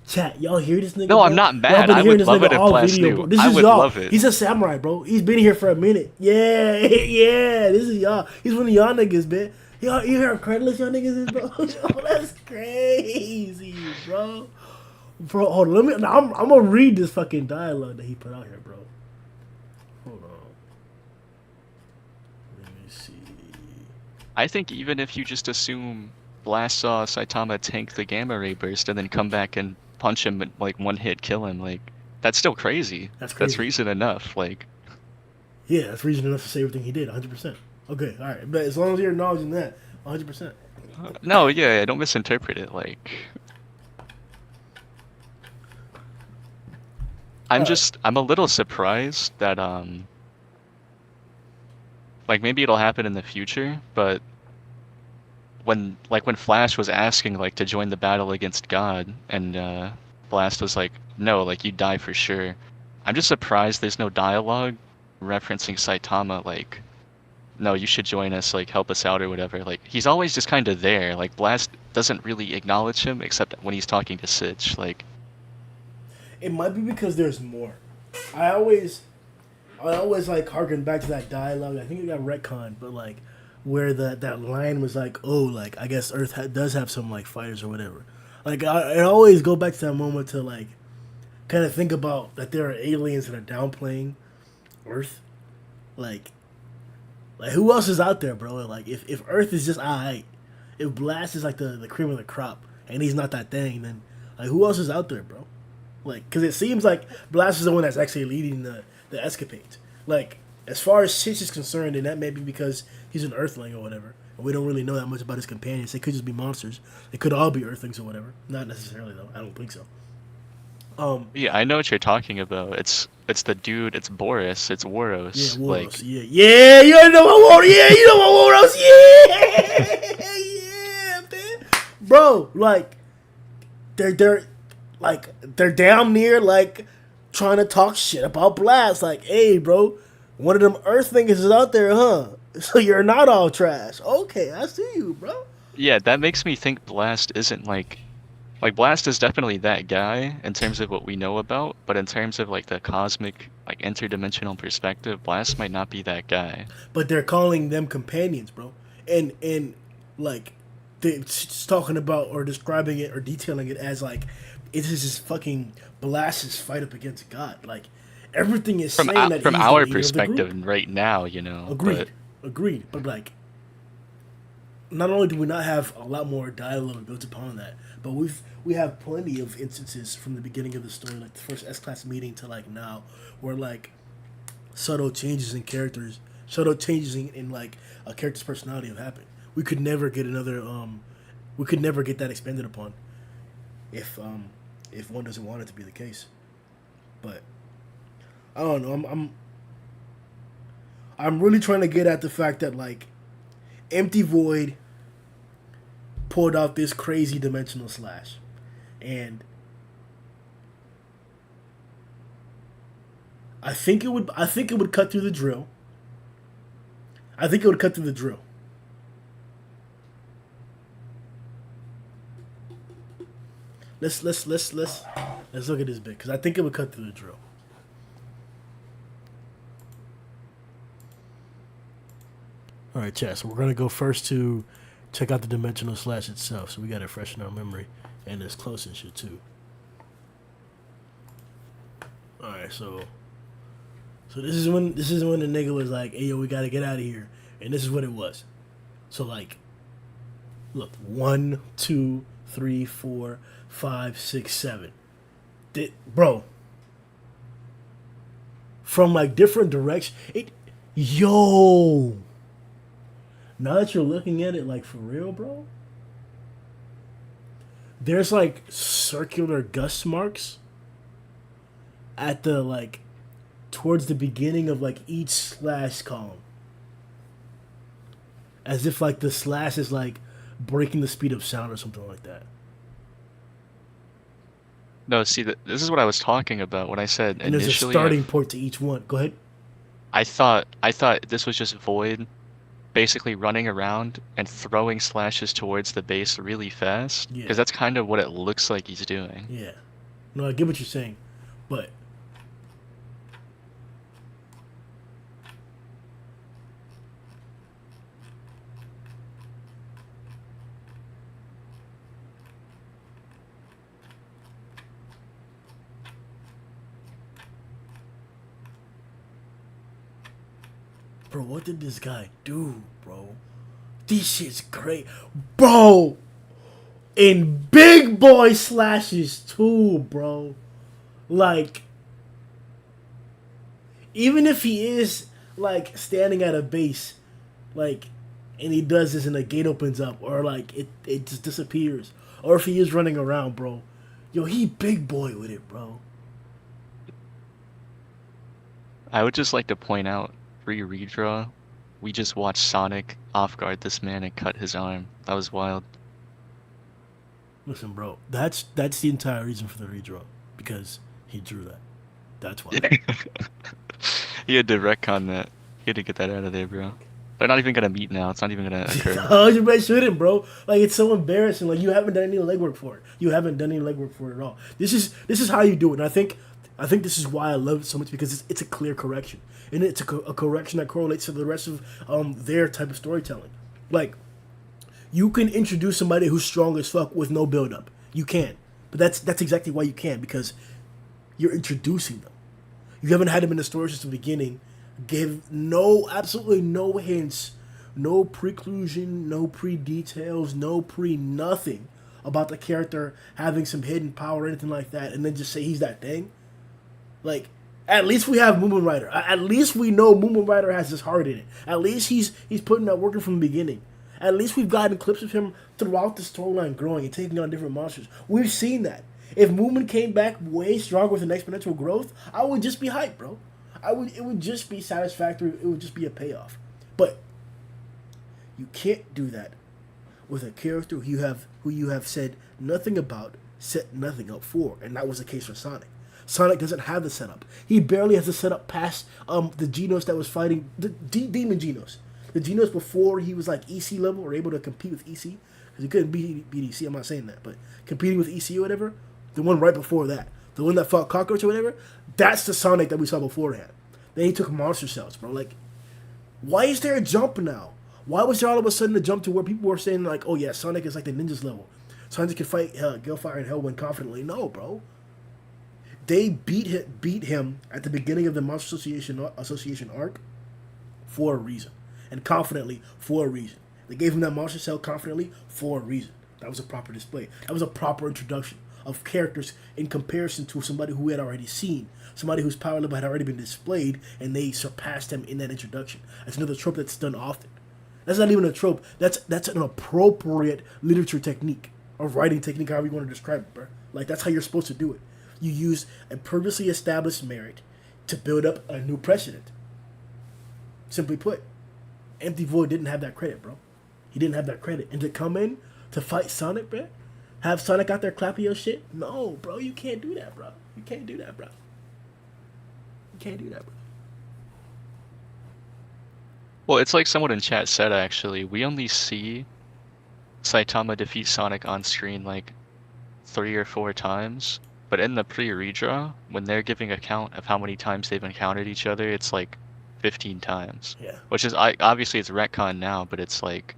S1: Chat, y'all hear this nigga?
S2: No,
S1: bro?
S2: I'm not mad. I would love it if Blast knew. I would love it.
S1: He's a samurai, bro. He's been here for a minute. Yeah, yeah. This is y'all. He's one of y'all niggas, man. Y'all, you hear how credulous y'all niggas is, bro? Oh, that's crazy, bro. Bro, hold on. I'm gonna read this fucking dialogue that he put out here, bro. Hold on. Let me see.
S2: I think even if you just assume Blast saw Saitama tank the Gamma Ray Burst and then come back and punch him and, like, one hit kill him, like, that's still crazy.
S1: That's
S2: That's
S1: crazy.
S2: reason enough. Like,
S1: Yeah, that's reason enough to say everything he did. 100%. Okay, all right. But as long as you're acknowledging that, 100%.
S2: no, yeah, don't misinterpret it. Like,
S1: All right.
S2: I'm a little surprised that, like, maybe it'll happen in the future, but when Flash was asking, like, to join the battle against God, and Blast was like, no, like, you die for sure. I'm just surprised there's no dialogue referencing Saitama, like, no, you should join us, like, help us out or whatever. Like, he's always just kind of there. Like, Blast doesn't really acknowledge him except when he's talking to Sitch. Like,
S1: It might be because there's more. I always like harken back to that dialogue. I think it got retconned, but like where that line was like, oh, like I guess Earth does have some like fighters or whatever. Like I always go back to that moment to like kind of think about that there are aliens that are downplaying Earth. Like who else is out there, bro? Like if Earth is just alright, if Blast is like the cream of the crop and he's not that thing, then like who else is out there, bro? Like, because it seems like Blast is the one that's actually leading the escapades. Like, as far as Sitch is concerned, and that may be because he's an Earthling or whatever, and we don't really know that much about his companions. They could just be monsters. They could all be Earthlings or whatever. Not necessarily, though. I don't think so.
S2: yeah, I know what you're talking about. It's the dude, it's Boris, it's
S1: Yeah,
S2: Waros. Like,
S1: Waros. Yeah, yeah, you know what Waros. Yeah, you know what Waros. Yeah, yeah, man. Bro, like, they're like they're damn near like trying to talk shit about Blast. Like, hey, bro, one of them Earthlings is out there, huh? So you're not all trash. Okay, I see you, bro.
S2: yeah, that makes me think Blast isn't like Blast is definitely that guy in terms of what we know about, but in terms of like the cosmic, like interdimensional perspective, Blast might not be that guy.
S1: But they're calling them companions, bro. And like they're just talking about or describing it or detailing it as like it is this fucking Blast's fight up against God. Like everything is saying that
S2: From
S1: he's the
S2: our
S1: leader of the group.
S2: perspective right now, you know, but
S1: Agreed. Agreed. But like not only do we not have a lot more dialogue built upon that, but we have plenty of instances from the beginning of the story, like the first S-Class meeting to like now, where like subtle changes in characters, subtle changes in like a character's personality have happened. We could never get another we could never get that expanded upon if one doesn't want it to be the case. But I don't know. I'm really trying to get at the fact that like Empty Void pulled out this crazy dimensional slash, and I think it would cut through the drill. I think it would cut through the drill. Let's look at this bit because I think it would cut through the drill. All right, chat. So we're gonna go first to check out the dimensional slash itself. So we got it fresh in our memory, and it's close and shit too. All right, so this is when the nigga was like, "Hey yo, we gotta get out of here," and this is what it was. So like, look, 1, 2, 3, 4, 5, 6, 7. Bro, from like different directions. Yo. Now that you're looking at it, like for real, bro, there's like circular gust marks at the like towards the beginning of like each slash column, as if like the slash is like breaking the speed of sound or something like that.
S2: no, see, this is what I was talking about when I said
S1: And there's a
S2: initially
S1: starting point to each one. Go ahead.
S2: I thought this was just Void basically running around and throwing slashes towards the base really fast,
S1: Yeah.
S2: because that's kind of what it looks like he's doing.
S1: Yeah. No, I get what you're saying, but bro, what did this guy do, bro? These shit's great. Bro! In big boy slashes too, bro. Like, even if he is, like, standing at a base, like, and he does this and the gate opens up, or, like, it just disappears. Or if he is running around, bro. Yo, he big boy with it, bro.
S2: I would just like to point out, pre-redraw, we just watched Sonic off-guard this man and cut his arm. That was wild.
S1: Listen, bro, that's the entire reason for the redraw. Because he drew that. That's why.
S2: He had to retcon that. He had to get that out of there, bro. They're not even gonna meet now. It's not even gonna occur.
S1: Oh, you bet shouldn't, bro. Like, it's so embarrassing. Like, you haven't done any legwork for it. You haven't done any legwork for it at all. This is how you do it. And I think this is why I love it so much, because it's a clear correction, and it's a correction that correlates to the rest of their type of storytelling. Like, you can introduce somebody who's strong as fuck with no build up. You can, but that's exactly why you can, because you're introducing them. You haven't had them in the story since the beginning. Give absolutely no hints, no preclusion, no pre-details, no pre-nothing about the character having some hidden power or anything like that, and then just say he's that thing. Like, at least we have Moomin Rider. At least we know Moomin Rider has his heart in it. At least he's putting that working from the beginning. At least we've gotten clips of him throughout the storyline growing and taking on different monsters. We've seen that. If Moomin came back way stronger with an exponential growth, I would just be hyped, bro. It would just be satisfactory. It would just be a payoff. But you can't do that with a character who you have said nothing about, set nothing up for, and that was the case for Sonic. Sonic doesn't have the setup. He barely has the setup past the Genos that was fighting the Demon Genos. The Genos before he was like EC level or able to compete with EC, because he couldn't beat EC. I'm not saying that, but competing with EC or whatever. The one right before that, the one that fought Cockroach or whatever, that's the Sonic that we saw beforehand. Then he took Monster Cells, bro. Like, why is there a jump now? Why was there all of a sudden a jump to where people were saying, like, oh yeah, Sonic is like the ninjas level. Sonic can fight Gilfire and Hellwind confidently. No, bro. They beat him at the beginning of the Monster Association arc for a reason. And confidently for a reason. They gave him that Monster Cell confidently for a reason. That was a proper display. That was a proper introduction of characters in comparison to somebody who we had already seen. Somebody whose power level had already been displayed, and they surpassed him in that introduction. That's another trope that's done often. That's not even a trope. That's an appropriate literature technique, or writing technique, however you want to describe it, bro. Like, that's how you're supposed to do it. You use a previously established merit to build up a new precedent. Simply put, Empty Void didn't have that credit, bro. He didn't have that credit. And to come in to fight Sonic, bro, have Sonic out there clapping your shit? No, bro, you can't do that, bro. You can't do that, bro. You can't do that, bro.
S2: Well, it's like someone in chat said, actually. We only see Saitama defeat Sonic on screen like 3 or 4 times. But in the pre-redraw, when they're giving a count of how many times they've encountered each other, it's like 15 times.
S1: Yeah.
S2: Which is, obviously it's retcon now, but it's like,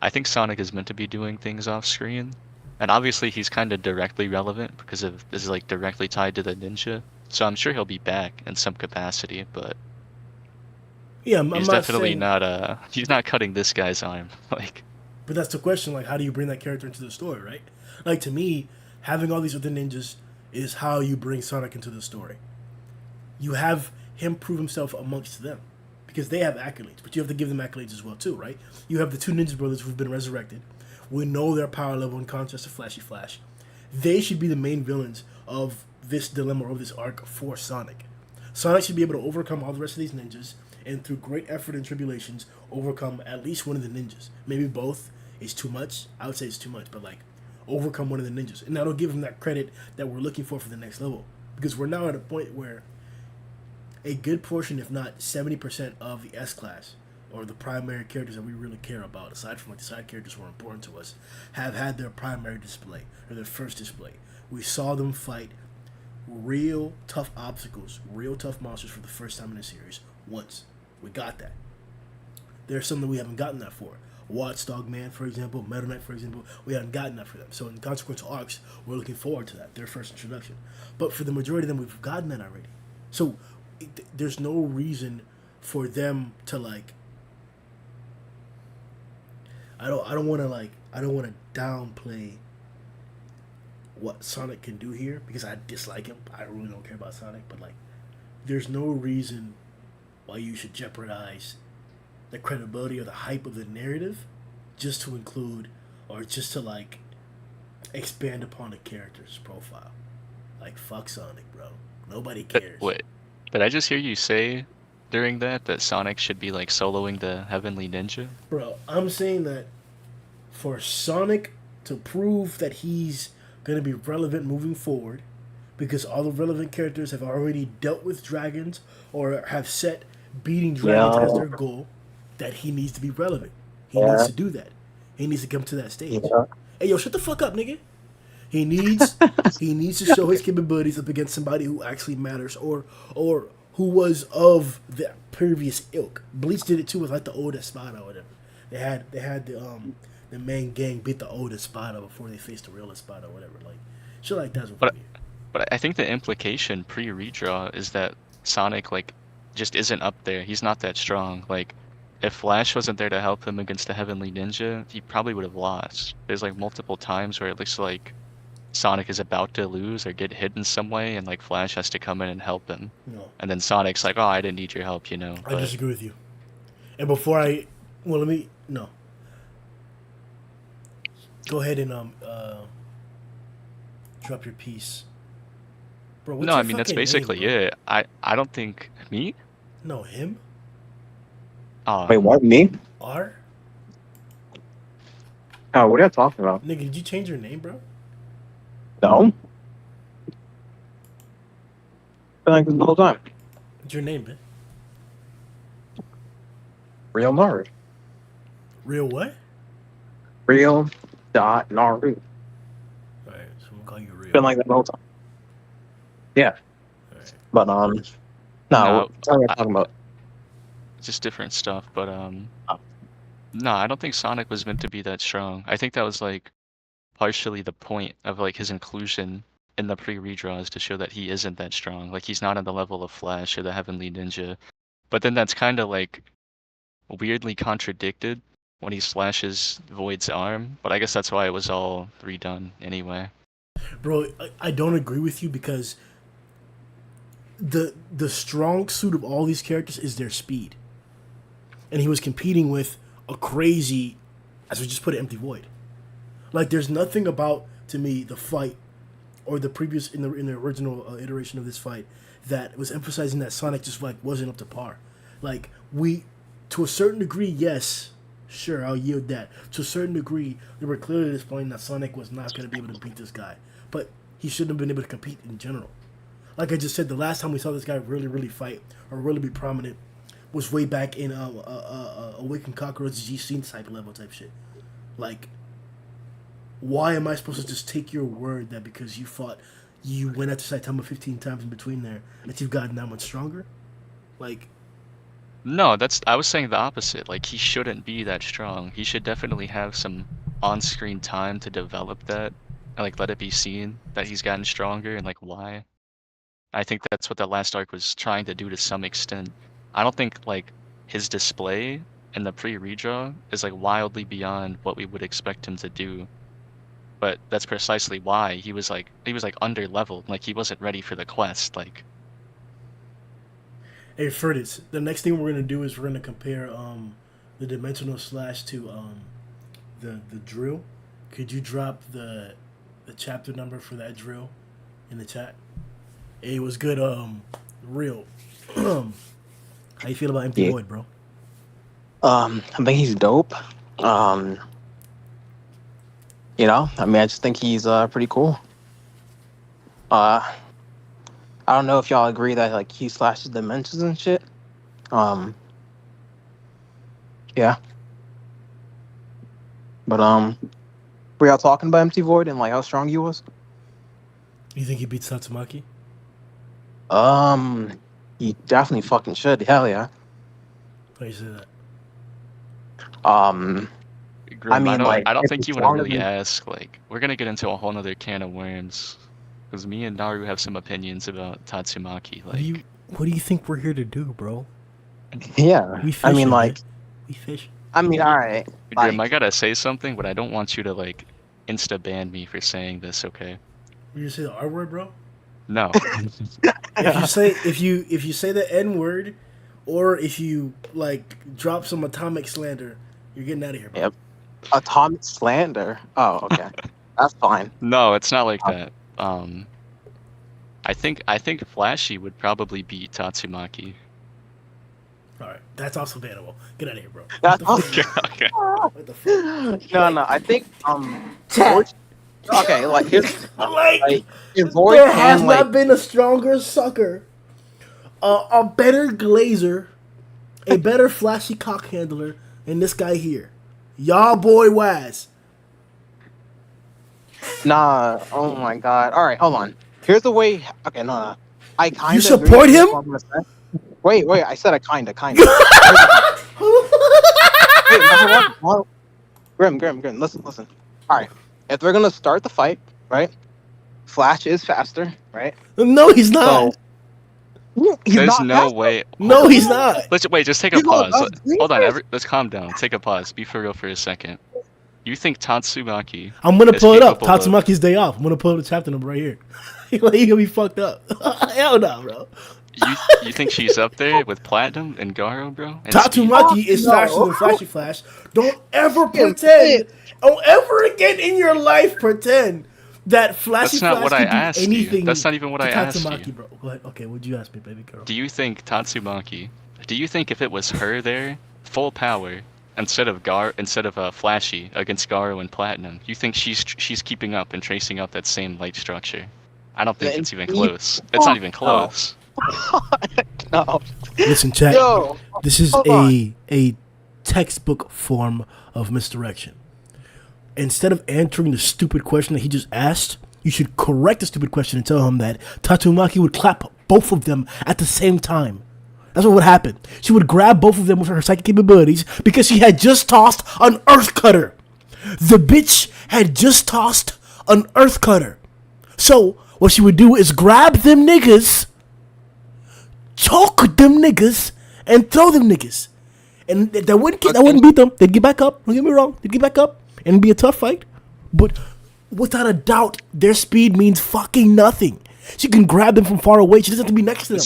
S2: I think Sonic is meant to be doing things off screen. And obviously he's kind of directly relevant because this is like directly tied to the ninja. So I'm sure he'll be back in some capacity, but
S1: yeah,
S2: he's definitely not he's not cutting this guy's arm. Like,
S1: but that's the question, like, how do you bring that character into the story, right? Like, to me, having all these other ninjas is how you bring Sonic into the story. You have him prove himself amongst them, because they have accolades, but you have to give them accolades as well too, right? You have the 2 Ninja Brothers who've been resurrected. We know their power level in contrast to Flashy Flash. They should be the main villains of this dilemma, or of this arc for Sonic. Sonic should be able to overcome all the rest of these ninjas, and through great effort and tribulations, overcome at least one of the ninjas. Maybe both is too much. I would say it's too much, but like, overcome one of the ninjas. And that'll give him that credit that we're looking for the next level. Because we're now at a point where a good portion, if not 70% of the S-Class, or the primary characters that we really care about, aside from like the side characters who are important to us, have had their primary display, or their first display. We saw them fight real tough obstacles, real tough monsters for the first time in the series, once. We got that. There's some that we haven't gotten that for. Watchdog Man, for example, Metal Knight, for example, we haven't gotten that for them. So in consequential arcs, we're looking forward to that, their first introduction. But for the majority of them, we've gotten that already. So there's no reason for them to, like, I don't want to downplay what Sonic can do here because I dislike him. I really don't care about Sonic, but like, there's no reason why you should jeopardize the credibility or the hype of the narrative just to include or just to like expand upon a character's profile. Like fuck Sonic, bro. Nobody cares.
S2: Wait, did I just hear you say during that Sonic should be like soloing the Heavenly Ninja?
S1: Bro, I'm saying that for Sonic to prove that he's going to be relevant moving forward, because all the relevant characters have already dealt with dragons or have set beating dragons as their goal, that he needs to be relevant. He needs to do that. He needs to come to that stage. Hey, yo, shut the fuck up, nigga. He needs to show his capabilities up against somebody who actually matters or who was of the previous ilk. Bleach did it too with like the old Espada or whatever. They had the main gang beat the old Espada before they faced the real Espada or whatever. Like shit like that's what
S2: But I think the implication pre-redraw is that Sonic like just isn't up there. He's not that strong. Like if Flash wasn't there to help him against the Heavenly Ninja, he probably would have lost. There's like multiple times where it looks like Sonic is about to lose or get hit in some way, and like Flash has to come in and help him.
S1: No.
S2: And then Sonic's like, "Oh, I didn't need your help," you know.
S1: I disagree with you. And before go ahead and drop your piece, bro.
S2: No, I mean that's basically it. I don't think me.
S1: No, him.
S3: Wait, what? Me?
S1: R.
S3: Oh, what are you talking about?
S1: Nigga, did you change your name, bro?
S3: No. Been like this the whole time.
S1: What's your name, man?
S3: Real Naru.
S1: Real what?
S3: Real Naru.
S1: Alright, so we'll call you Real.
S3: Been like that the whole time. Yeah.
S1: Alright.
S3: But no, what are you talking about?
S2: Just different stuff, but no, I don't think Sonic was meant to be that strong. I think that was like partially the point of like his inclusion in the pre-redraws to show that he isn't that strong. Like he's not on the level of Flash or the Heavenly Ninja. But then that's kind of like weirdly contradicted when he slashes Void's arm. But I guess that's why it was all redone anyway.
S1: Bro, I don't agree with you because the strong suit of all these characters is their speed. And he was competing with a crazy, as we just put it, empty Void. Like there's nothing about, to me, the fight or the previous in the original iteration of this fight that was emphasizing that Sonic just like wasn't up to par. Like we, to a certain degree, yes, sure, I'll yield that. To a certain degree, they were clearly displaying that Sonic was not going to be able to beat this guy, but he shouldn't have been able to compete in general. Like I just said, the last time we saw this guy really fight or really be prominent was way back in Awakened Cockroach G-Scene type level type shit. Like, why am I supposed to just take your word that because you went after Saitama 15 times in between there that you've gotten that much stronger? Like,
S2: no, I was saying the opposite. Like he shouldn't be that strong. He should definitely have some on-screen time to develop that and like let it be seen that he's gotten stronger and like why. I think that's what the last arc was trying to do to some extent. I don't think like his display in the pre-redraw is like wildly beyond what we would expect him to do. But that's precisely why he was like under leveled, like he wasn't ready for the quest. Like,
S1: hey Furtis, the next thing we're gonna do is we're gonna compare the dimensional slash to the drill. Could you drop the chapter number for that drill in the chat? Hey, it was good. Real. How you feel about Empty Void, bro?
S3: I think he's dope. You know, I mean, I just think he's pretty cool. I don't know if y'all agree that like he slashes dimensions and shit. Yeah. But were y'all talking about Empty Void and like how strong he was?
S1: You think he beats Tatsumaki?
S3: He definitely fucking should. Hell yeah.
S1: Why you say that?
S2: Grim,
S3: I mean,
S2: I don't
S3: if
S2: think
S3: it's
S2: you want to really
S3: longer
S2: ask. Like, we're gonna get into a whole nother can of worms, because me and Naru have some opinions about Tatsumaki. Like,
S1: What do you think we're here to do, bro?
S3: Yeah.
S1: We fish.
S3: I mean, like,
S1: we fish.
S3: I mean, all right.
S2: Grim, I
S3: Like,
S2: gotta say something, but I don't want you to like insta ban me for saying this. Okay?
S1: You say the R word, bro.
S2: No.
S1: If you say the N word, or if you like drop some atomic slander, you're getting out of here, bro.
S3: yep. Atomic slander. Oh, okay. That's fine.
S2: No, it's not like that. I think Flashy would probably beat Tatsumaki.
S1: All right, that's also bannable. Get out of here, bro.
S3: That's
S2: Okay.
S1: What the fuck?
S3: no. I think Void, okay. Like here's
S1: Like,
S3: if Void
S1: there has
S3: can
S1: not been a stronger sucker, a better glazer, a better flashy cock handler than this guy here. Y'all boy Waz.
S3: nah. Oh my god. All right, hold on. Here's the way. Okay, no. I kind of
S1: You support him?
S3: Wait. I said I kinda. Wait, no, hold on. Grim. Listen. All right. If they're gonna start the fight, right? Flash is faster, right?
S1: No, he's not.
S3: So he's
S2: There's
S3: not
S2: no
S3: faster.
S2: way.
S1: No, he's not.
S2: Wait. Just take a
S3: He's going
S2: pause.
S3: up three
S2: Hold on.
S3: first.
S2: Let's calm down. Take a pause. Be for real for a second. You think Tatsumaki?
S1: I'm gonna
S2: is
S1: pull it up.
S2: capable of-
S1: Tatsumaki's day off. I'm gonna pull up the chapter number right here. Like, he gonna be fucked up. Hell no, bro.
S2: You think she's up there with Platinum and Garou, bro? And speed?
S1: Tatsumaki is
S3: No.
S1: faster than Flashy Flash. Don't ever pretend. Don't ever again in your life pretend that Flashy
S2: That's not
S1: Flash
S2: what I
S1: can do
S2: asked you.
S1: anything.
S2: That's not even what
S1: to
S2: I asked
S1: Tatsumaki,
S2: you.
S1: bro. Go ahead. Okay, what'd you ask me, baby girl?
S2: Do you think Tatsumaki? Do you think if it was her there, full power, instead of Flashy against Garou and Platinum, you think she's keeping up and tracing up that same light structure? I don't think it's even close. It's not even close.
S3: No.
S1: Listen, chat.
S3: Yo.
S1: This is
S3: hold
S1: a textbook form of misdirection. Instead of answering the stupid question that he just asked, you should correct the stupid question and tell him that Tatsumaki would clap both of them at the same time. That's what would happen. She would grab both of them with her psychic capabilities because she had just tossed an earth cutter. The bitch had just tossed an earth cutter. So what she would do is grab them niggas, choke them niggas, and throw them niggas. And that wouldn't beat them. They'd get back up. Don't get me wrong. They'd get back up and it'd be a tough fight. But without a doubt, their speed means fucking nothing. She can grab them from far away. She doesn't have to be next to them.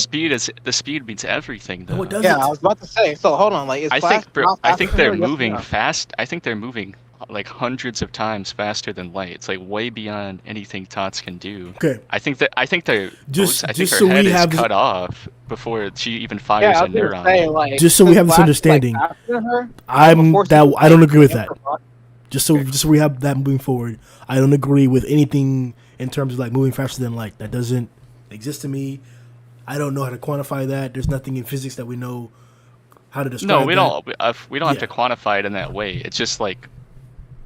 S2: The speed means everything, though.
S1: No, it doesn't.
S3: Yeah, I was about to say. So hold on. Like, is
S2: I
S3: Flash
S2: think, bro,
S3: not
S2: I
S3: faster
S2: think
S3: than
S2: they're
S3: her? Yes or
S2: moving
S3: no?
S2: fast. I think they're moving like hundreds of times faster than light. It's like way beyond anything Tots can do.
S1: Okay.
S2: I think they're
S1: Just
S2: I think
S1: so
S2: her head
S1: we
S2: is
S1: have
S2: cut off before she even
S3: Yeah,
S2: fires
S3: I
S2: a
S3: was gonna
S2: neuron.
S3: say, like,
S1: Just so we
S3: is
S1: have this
S3: Flash,
S1: understanding,
S3: Like, faster than her?
S1: I don't agree with that.
S3: Before
S1: Just so we have that moving forward. I don't agree with anything in terms of like moving faster than light. That doesn't exist to me. I don't know how to quantify that. There's nothing in physics that we know how to describe.
S2: No, we
S1: that.
S2: don't. We don't have
S1: Yeah.
S2: to quantify it in that way. It's just like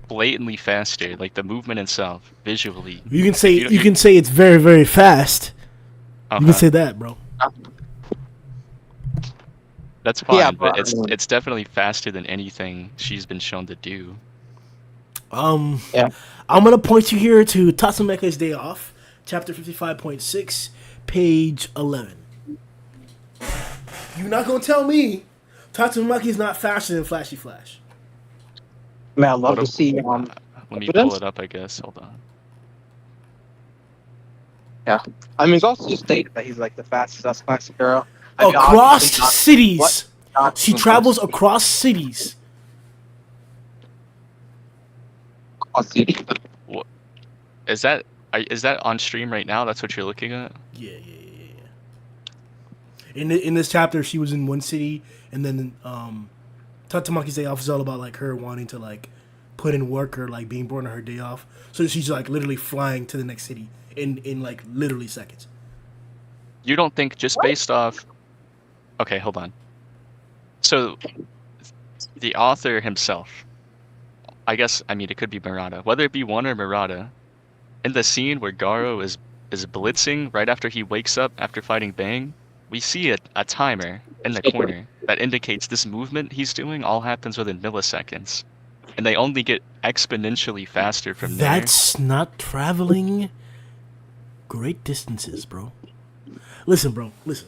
S2: blatantly faster, like the movement itself, visually.
S1: You can say
S2: You-
S1: can say it's very very fast. You
S2: Okay.
S1: can say that, bro.
S2: That's fine,
S3: Yeah,
S2: but
S3: but-
S2: it's definitely faster than anything she's been shown to do.
S3: Yeah.
S1: I'm gonna point you here to Tatsumaki's Day Off, chapter 55.6, page 11. You're not gonna tell me Tatsumaki's not faster than Flashy Flash.
S3: Man, I'd love
S2: What
S3: to see.
S2: Let me
S3: evidence?
S2: pull it up, I guess. Hold on.
S3: Yeah. I mean, it's also just stated that he's like the fastest classic girl. I mean,
S1: Across
S3: obviously not-
S1: cities.
S3: what? Not
S1: She
S3: even
S1: travels
S3: close.
S1: across cities.
S3: Across city.
S2: Is that on stream right now? That's what you're looking at?
S1: Yeah. In this chapter, she was in one city, and then Tatsumaki's Day Off is all about like her wanting to like put in work or like being born on her day off. So she's like literally flying to the next city in like literally seconds.
S2: You don't think just based off... Okay, hold on. So, the author himself, I mean, it could be Murata. Whether it be one or Murata, in the scene where Garou is blitzing right after he wakes up after fighting Bang, we see a timer in the corner that indicates this movement he's doing all happens within milliseconds. And they only get exponentially faster from there.
S1: That's not traveling great distances, bro. Listen, bro. Listen.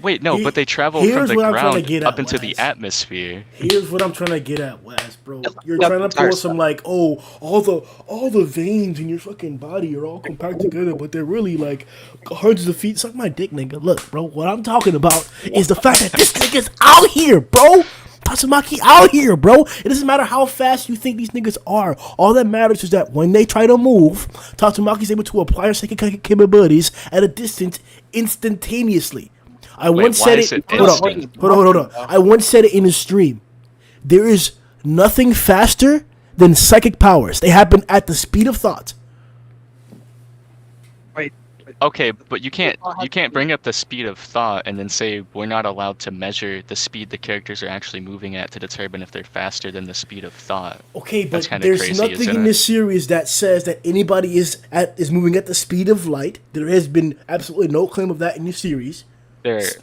S2: Wait, no, but they travel from
S1: Here's
S2: the
S1: what I'm trying to
S2: ground
S1: get
S2: up
S1: at,
S2: into the
S1: Wes.
S2: atmosphere.
S1: Here's what I'm trying to get at, Wes, bro. You're
S3: That's
S1: trying
S3: the
S1: to
S3: entire
S1: pull some like, oh, all the veins in your fucking body are all compact together, but they're really like hundreds of feet. Suck my dick, nigga. Look, bro. What I'm talking about is the fact that this nigga's out here, bro. Tatsumaki out here, bro. It doesn't matter how fast you think these niggas are. All that matters is that when they try to move, Tatsumaki's able to apply her psychic capabilities at a distance instantaneously. I once
S2: why
S1: said
S2: is
S1: it.
S2: it
S1: Hold on,
S2: instant?
S1: hold on. I once said it in a stream. There is nothing faster than psychic powers. They happen at the speed of thought.
S3: Wait.
S2: Okay, but you can't bring up the speed of thought and then say we're not allowed to measure the speed the characters are actually moving at to determine if they're faster than the speed of thought.
S1: Okay,
S2: That's
S1: but
S2: kinda
S1: there's
S2: crazy,
S1: nothing
S2: isn't
S1: in
S2: it?
S1: this series that says that anybody is moving at the speed of light. There has been absolutely no claim of that in the series.
S2: There's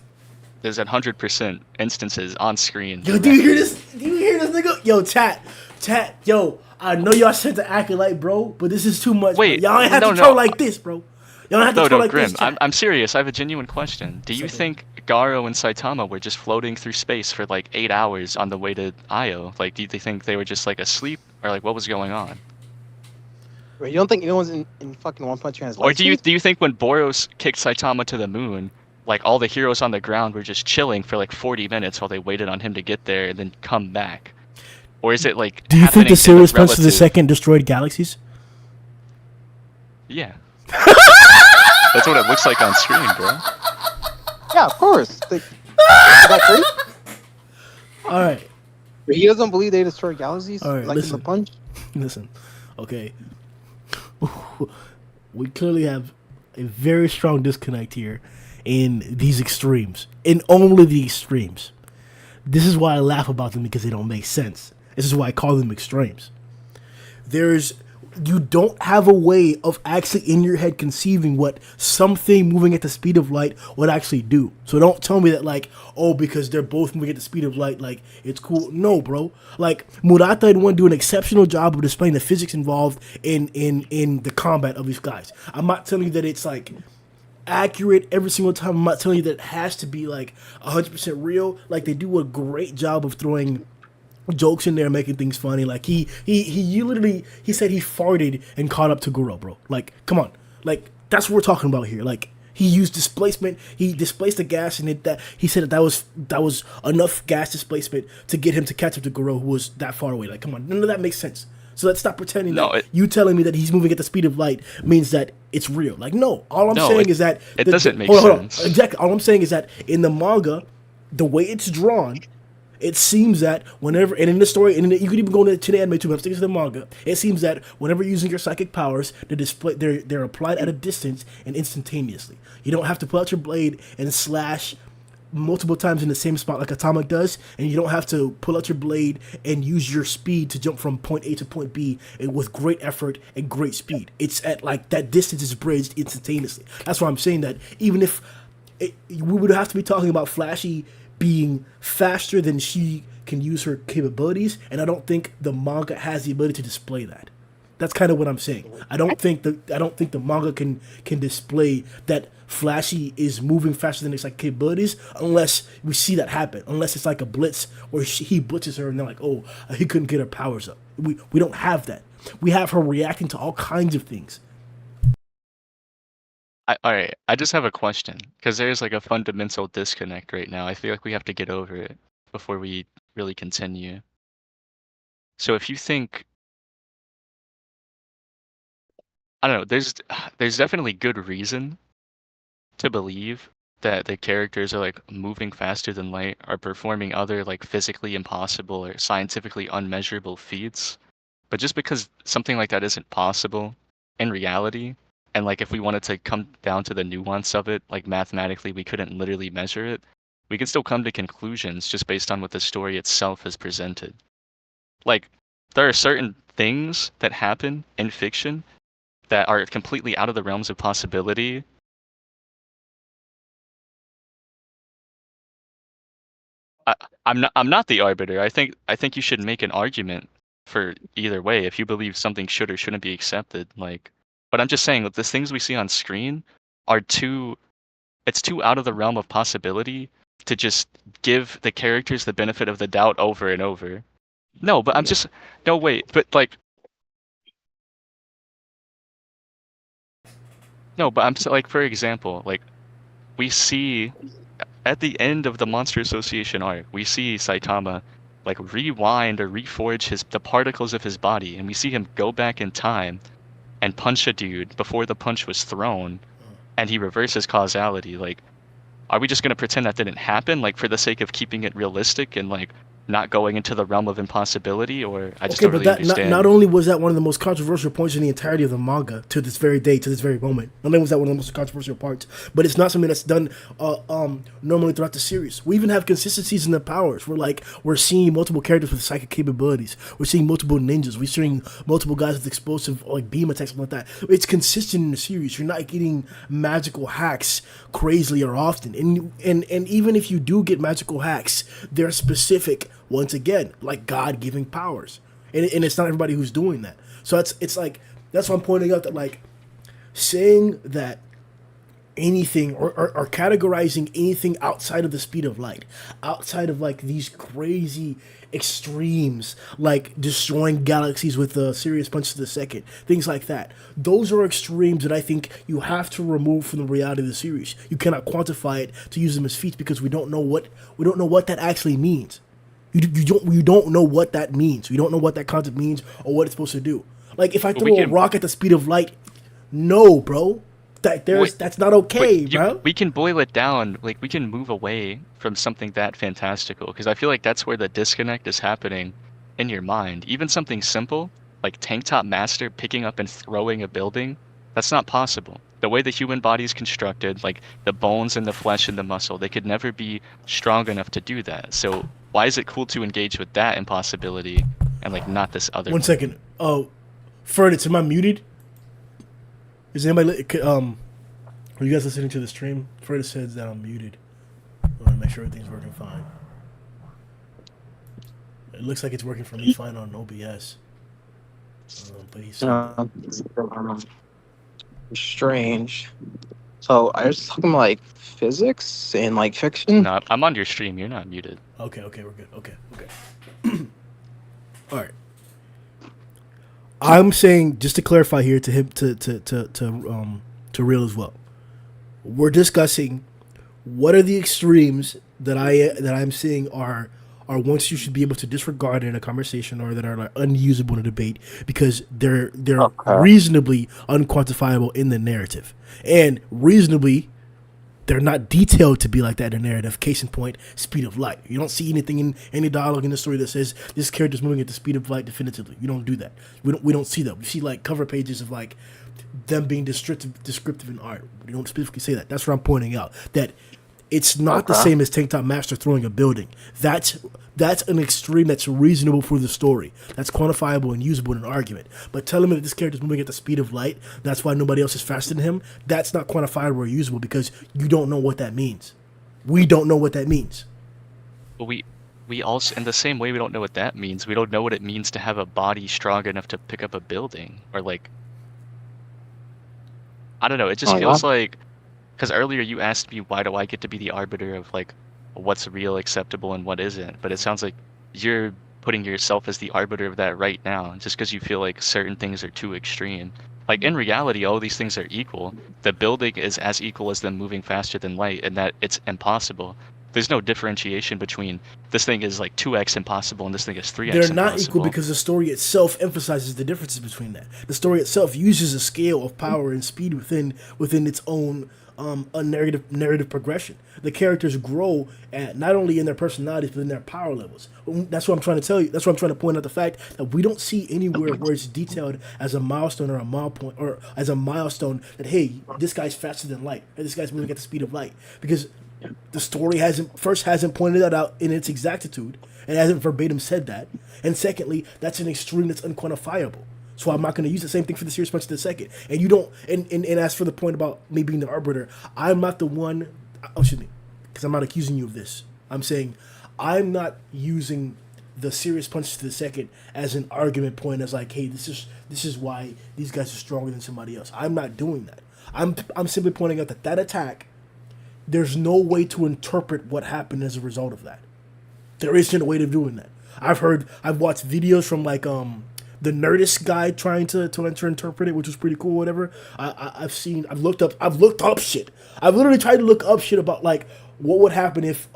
S2: 100% instances on screen.
S1: Yo, do you hear this? Do you hear this, nigga? Yo, chat, yo. I know y'all said to act like, bro, but this is too much.
S2: Wait,
S1: bro. Y'all ain't have
S2: no,
S1: to troll
S2: no.
S1: like this, bro. Y'all don't have to troll like
S2: Grim.
S1: this. Chat.
S2: I'm serious. I have a genuine question. Do you think Garou and Saitama were just floating through space for like 8 hours on the way to Io? Like, do you think they were just like asleep, or like what was going on?
S3: Wait, you don't think anyone's in fucking One Punch Man's life?
S2: Or do you think when Boros kicked Saitama to the moon, like all the heroes on the ground were just chilling for like 40 minutes while they waited on him to get there and then come back? Or is it like?
S1: Do you think the
S2: happening
S1: series Punch to the
S2: relative-
S1: second destroyed galaxies?
S2: Yeah. That's what it looks like on screen, bro.
S3: Yeah, of course. Like, is that crazy?
S1: All right,
S3: He doesn't believe they destroy galaxies,
S1: All right,
S3: like
S1: listen.
S3: in the Punch.
S1: listen. Okay, we clearly have a very strong disconnect here in these extremes, in only the extremes. This is why I laugh about them, because they don't make sense. This is why I call them extremes. You don't have a way of actually in your head conceiving what something moving at the speed of light would actually do. So don't tell me that like, oh, because they're both moving at the speed of light, like it's cool. No, bro. Like Murata and One do an exceptional job of displaying the physics involved in the combat of these guys. I'm not telling you that it's like accurate every single time. I'm not telling you that it has to be like 100% real. Like they do a great job of throwing jokes in there, making things funny. Like he literally said he farted and caught up to Garou, bro. Like, come on, like that's what we're talking about here. Like he used displacement, he displaced the gas, and he said that was enough gas displacement to get him to catch up to Garou, who was that far away. Like, come on, none of that makes sense. So let's stop pretending that you telling me that he's moving at the speed of light means that it's real. Like, no, all I'm saying is that
S2: it doesn't make
S1: hold on.
S2: sense.
S1: Exactly. All I'm saying is that in the manga, the way it's drawn, it seems that whenever, and in the story, and you could even go to the anime too, but I'm sticking to the manga, it seems that whenever you're using your psychic powers, they're applied at a distance and instantaneously. You don't have to pull out your blade and slash multiple times in the same spot like Atomic does, and you don't have to pull out your blade and use your speed to jump from point A to point B with great effort and great speed. It's at like that distance is bridged instantaneously. That's why I'm saying that even if we would have to be talking about Flashy being faster than she can use her capabilities, and I don't think the manga has the ability to display that. That's kind of what I'm saying. I don't think the manga can display that Flashy is moving faster than its like capabilities unless we see that happen. Unless it's like a blitz where he blitzes her and they're like, oh, he couldn't get her powers up. We don't have that. We have her reacting to all kinds of things.
S2: Alright, I just have a question, because there's like a fundamental disconnect right now. I feel like we have to get over it before we really continue. So if you think, I don't know, there's definitely good reason to believe that the characters are like moving faster than light, are performing other like physically impossible or scientifically unmeasurable feats. But just because something like that isn't possible in reality, and like if we wanted to come down to the nuance of it, like mathematically we couldn't literally measure it, we can still come to conclusions just based on what the story itself has presented. Like, there are certain things that happen in fiction that are completely out of the realms of possibility. I'm not the arbiter. I think you should make an argument for either way if you believe something should or shouldn't be accepted. Like, but I'm just saying that the things we see on screen are too it's too out of the realm of possibility to just give the characters the benefit of the doubt over and over. No, but I'm just no wait, but like no, but I'm like for example, like we see at the end of the Monster Association arc, we see Saitama like rewind or reforge the particles of his body, and we see him go back in time and punch a dude before the punch was thrown, and he reverses causality. Like, are we just gonna pretend that didn't happen, like for the sake of keeping it realistic and like not going into the realm of impossibility? Or I just
S1: Okay,
S2: don't
S1: but
S2: really
S1: that
S2: understand.
S1: not only was that one of the most controversial points in the entirety of the manga to this very day, to this very moment. Not only was that one of the most controversial parts, but it's not something that's done normally throughout the series. We even have consistencies in the powers. We're seeing multiple characters with psychic capabilities. We're seeing multiple ninjas. We're seeing multiple guys with explosive like beam attacks, something like that. It's consistent in the series. You're not getting magical hacks crazily or often, and even if you do get magical hacks, they're specific. Once again, like God-giving powers, and it's not everybody who's doing that. So it's like that's why I'm pointing out that like saying that anything or categorizing anything outside of the speed of light, outside of like these crazy extremes, like destroying galaxies with a serious punch to the second, things like that. Those are extremes that I think you have to remove from the reality of the series. You cannot quantify it to use them as feats because we don't know what that actually means. You don't know what that means. You don't know what that concept means or what it's supposed to do. Like if I throw a rock at the speed of light, no, bro, that's not okay, bro.
S2: We can boil it down. Like we can move away from something that fantastical because I feel like that's where the disconnect is happening in your mind. Even something simple like Tank Top Master picking up and throwing a building, that's not possible. The way the human body is constructed, like the bones and the flesh and the muscle, they could never be strong enough to do that. So why is it cool to engage with that impossibility and like not this other one?
S1: 1 second. Oh, Ferditz, am I muted? Is anybody are you guys listening to the stream? Ferditz says that I'm muted. I want to make sure everything's working fine. It looks like it's working for me fine on OBS. But he said
S3: strange. So I was talking about like physics and like fiction.
S2: No, I'm on your stream. You're not muted.
S1: Okay, we're good. Okay. All right. I'm saying just to clarify here to him to Real as well. We're discussing what are the extremes that I'm seeing are ones you should be able to disregard in a conversation or that are like unusable in a debate because they're reasonably unquantifiable in the narrative and reasonably they're not detailed to be like that in the narrative. Case in point, speed of light. You don't see anything in any dialogue in the story that says this character's moving at the speed of light definitively. You don't do that. We don't see that. We see like cover pages of like them being descriptive in art. We don't specifically say that. That's what I'm pointing out. That it's not the same as Tank Top Master throwing a building. That's an extreme that's reasonable for the story. That's quantifiable and usable in an argument. But telling me that this character's moving at the speed of light, that's why nobody else is faster than him, that's not quantifiable or usable because you don't know what that means. We don't know what that means.
S2: But we also, in the same way we don't know what that means, we don't know what it means to have a body strong enough to pick up a building. Or like, I don't know, it just feels like, because earlier you asked me why do I get to be the arbiter of like what's real, acceptable, and what isn't. But it sounds like you're putting yourself as the arbiter of that right now, just because you feel like certain things are too extreme. Like in reality, all these things are equal. The building is as equal as them moving faster than light, and that it's impossible. There's no differentiation between this thing is like 2x impossible and this thing is 3x impossible.
S1: They're not equal because the story itself emphasizes the differences between that. The story itself uses a scale of power and speed within its own a narrative progression. The characters grow at not only in their personalities but in their power levels. That's what I'm trying to tell you. That's what I'm trying to point out the fact that we don't see anywhere where it's detailed as a milestone or a milepoint or as a milestone that hey, this guy's faster than light or this guy's moving at the speed of light because the story hasn't pointed that out in its exactitude and hasn't verbatim said that. And secondly, that's an extreme that's unquantifiable. So I'm not going to use the same thing for the serious punch to the second. And you don't. And as for the point about me being the arbiter, I'm not the one. Oh, excuse me, because I'm not accusing you of this. I'm saying I'm not using the serious punch to the second as an argument point as like, hey, this is why these guys are stronger than somebody else. I'm not doing that. I'm simply pointing out that attack there's no way to interpret what happened as a result of that. There isn't a way of doing that. I've watched videos from like the Nerdist guy trying to interpret it, which was pretty cool. Whatever. I've looked up shit. I've literally tried to look up shit about like what would happen if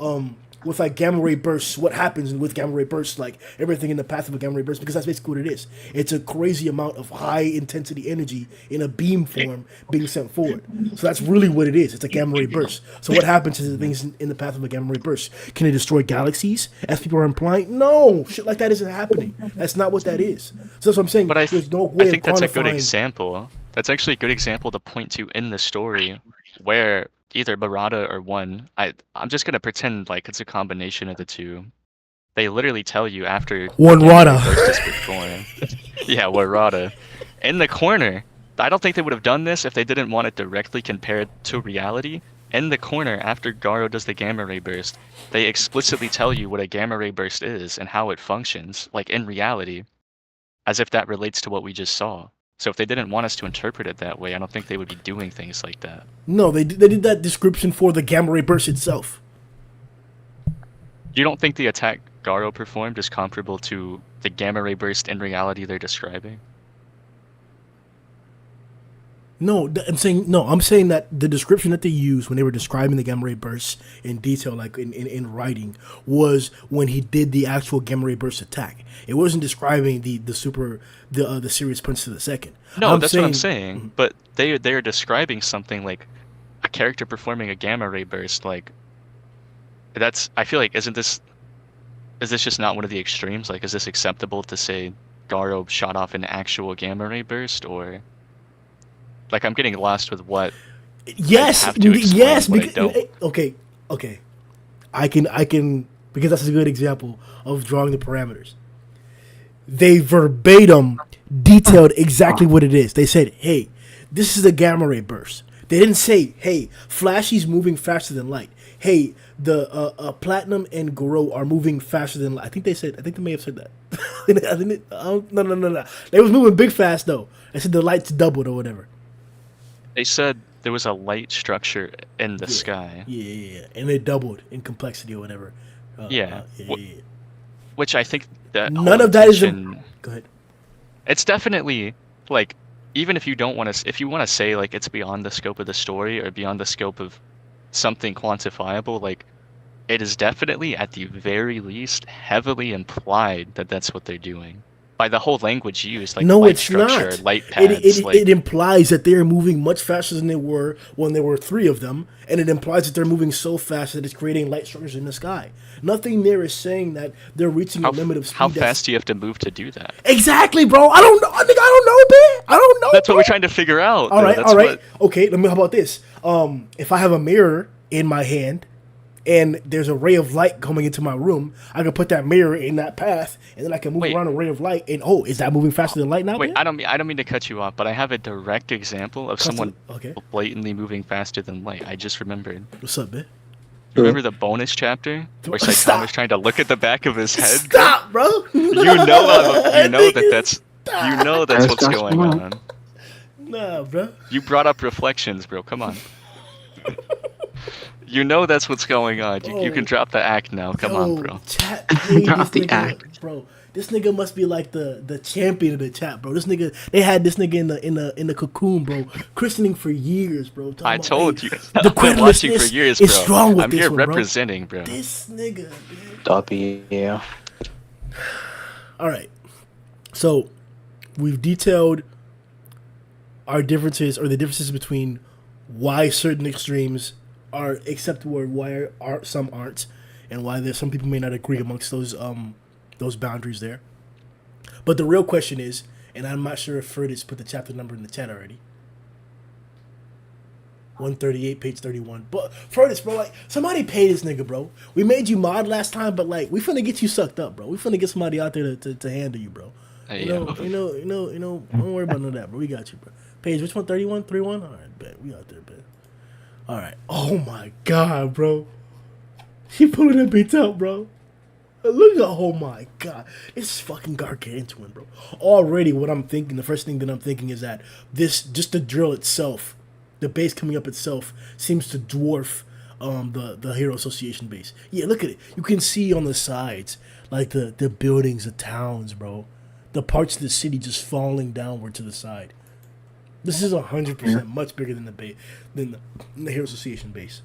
S1: with like gamma ray bursts, what happens with gamma ray bursts, like everything in the path of a gamma ray burst, because that's basically what it is. It's a crazy amount of high intensity energy in a beam form being sent forward. So that's really what it is. It's a gamma ray burst. So what happens to the things in the path of a gamma ray burst? Can it destroy galaxies, as people are implying? No, shit like that isn't happening. That's not what that is. So that's what I'm saying.
S2: But
S1: There's no way
S2: I think
S1: of
S2: that's a good
S1: quantifying-
S2: example. That's actually a good example to point to in the story where either Barada or One, I'm just gonna pretend like it's a combination of the two. They literally tell you after
S1: One Rada.
S2: Yeah, Warada. In the corner, I don't think they would have done this if they didn't want it directly compared to reality. In the corner, after Garou does the gamma ray burst, they explicitly tell you what a gamma ray burst is and how it functions, like in reality, as if that relates to what we just saw. So if they didn't want us to interpret it that way, I don't think they would be doing things like that.
S1: No, they did that description for the gamma ray burst itself.
S2: You don't think the attack Garou performed is comparable to the gamma ray burst in reality they're describing?
S1: No, I'm saying that the description that they used when they were describing the gamma ray bursts in detail, like in writing, was when he did the actual gamma ray burst attack. It wasn't describing the serious punch to the second.
S2: No, that's what I'm saying. But they're describing something like a character performing a gamma ray burst. Like that's, I feel like, is this just not one of the extremes? Like, is this acceptable to say Garou shot off an actual gamma ray burst, or? Like, I'm getting lost with what.
S1: Yes,
S2: I have to explain,
S1: yes.
S2: but I don't.
S1: Okay. I can because that's a good example of drawing the parameters. They verbatim detailed exactly what it is. They said, "Hey, this is a gamma ray burst." They didn't say, "Hey, Flashy's moving faster than light." Hey, the Platinum and Garou are moving faster than light. I think they may have said that. No. They was moving big fast though. They said the lights doubled or whatever.
S2: They said there was a light structure in the sky.
S1: Yeah. And it doubled in complexity or whatever.
S2: Yeah. Which I think that
S1: none of that is.
S2: Go
S1: ahead.
S2: It's definitely like, even if you don't want to, if you want to say like it's beyond the scope of the story or beyond the scope of something quantifiable, like it is definitely at the very least heavily implied that that's what they're doing by the whole language used, like
S1: no,
S2: light
S1: it's
S2: structure,
S1: not.
S2: light paths.
S1: It implies that they are moving much faster than they were when there were three of them, and it implies that they're moving so fast that it's creating light structures in the sky. Nothing there is saying that they're reaching a limit of speed.
S2: How fast do you have to move to do that?
S1: Exactly, bro. I don't know. I don't know, man. I don't know.
S2: That's what we're trying to figure out.
S1: All right. Okay, how about this? If I have a mirror in my hand and there's a ray of light coming into my room, I can put that mirror in that path, and then I can move around a ray of light. And is that moving faster than light now?
S2: Wait, I don't mean to cut you off, but I have a direct example of someone blatantly moving faster than light. I just remembered.
S1: What's up, man?
S2: Remember the bonus chapter where Saitama was trying to look at the back of his head?
S1: Stop, bro!
S2: You know that's what's going on.
S1: Nah, bro.
S2: You brought up reflections, bro. Come on. You know that's what's going on. You can drop the act now. Come on, bro.
S3: Drop the act,
S1: bro. This nigga must be like the champion of the chat, bro. They had this nigga in the cocoon, bro, christening for years, bro.
S2: I told you.
S1: The
S2: I've been watching for years, bro.
S1: Is strong with
S2: I'm
S1: this
S2: here
S1: one,
S2: representing, bro.
S1: This nigga, dude.
S3: W.
S1: All right. So we've detailed our differences, or the differences between why certain extremes are acceptable and why some aren't, and why there's some people may not agree amongst those boundaries there. But the real question is, and I'm not sure if Ferdis put the chapter number in the chat already. 138, page 31. But Ferdis, bro, like, somebody pay this nigga, bro. We made you mod last time, but like, we finna get you sucked up, bro. We finna get somebody out there to handle you, bro. You know, don't worry about none of that, bro. We got you, bro. Page, which one? 31? 31? All right, bet. We out there, bet. All right. Oh, my God, bro. He pulling that beats out, bro. Look at, oh, my God. It's fucking gargantuan, bro. Already what I'm thinking, the first thing that I'm thinking is that just the drill itself, the base coming up itself, seems to dwarf the Hero Association base. Yeah, look at it. You can see on the sides like the buildings, the towns, bro. The parts of the city just falling downward to the side. This is 100% much bigger than the Hero Association base.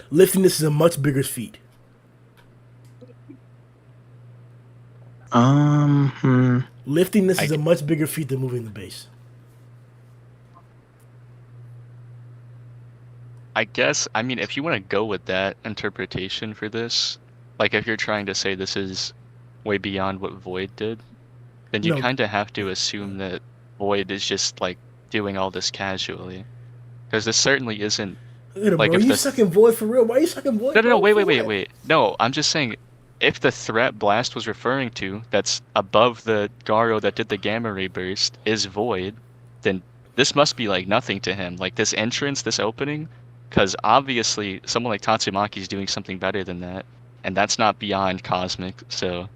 S1: Lifting this is a much bigger feat. Lifting this is a much bigger feat than moving the base.
S2: I guess, I mean, if you want to go with that interpretation for this, like if you're trying to say this is way beyond what Void did, then you kind of have to assume that Void is just like doing all this casually, because this certainly isn't.
S1: Look at him, like, bro. Are you sucking Void for real? Why are you sucking Void?
S2: No, wait. No, I'm just saying, if the threat Blast was referring to, that's above the Garou that did the Gamma Ray Burst, is Void, then this must be like nothing to him. Like this entrance, this opening, because obviously someone like Tatsumaki is doing something better than that, and that's not beyond Cosmic, so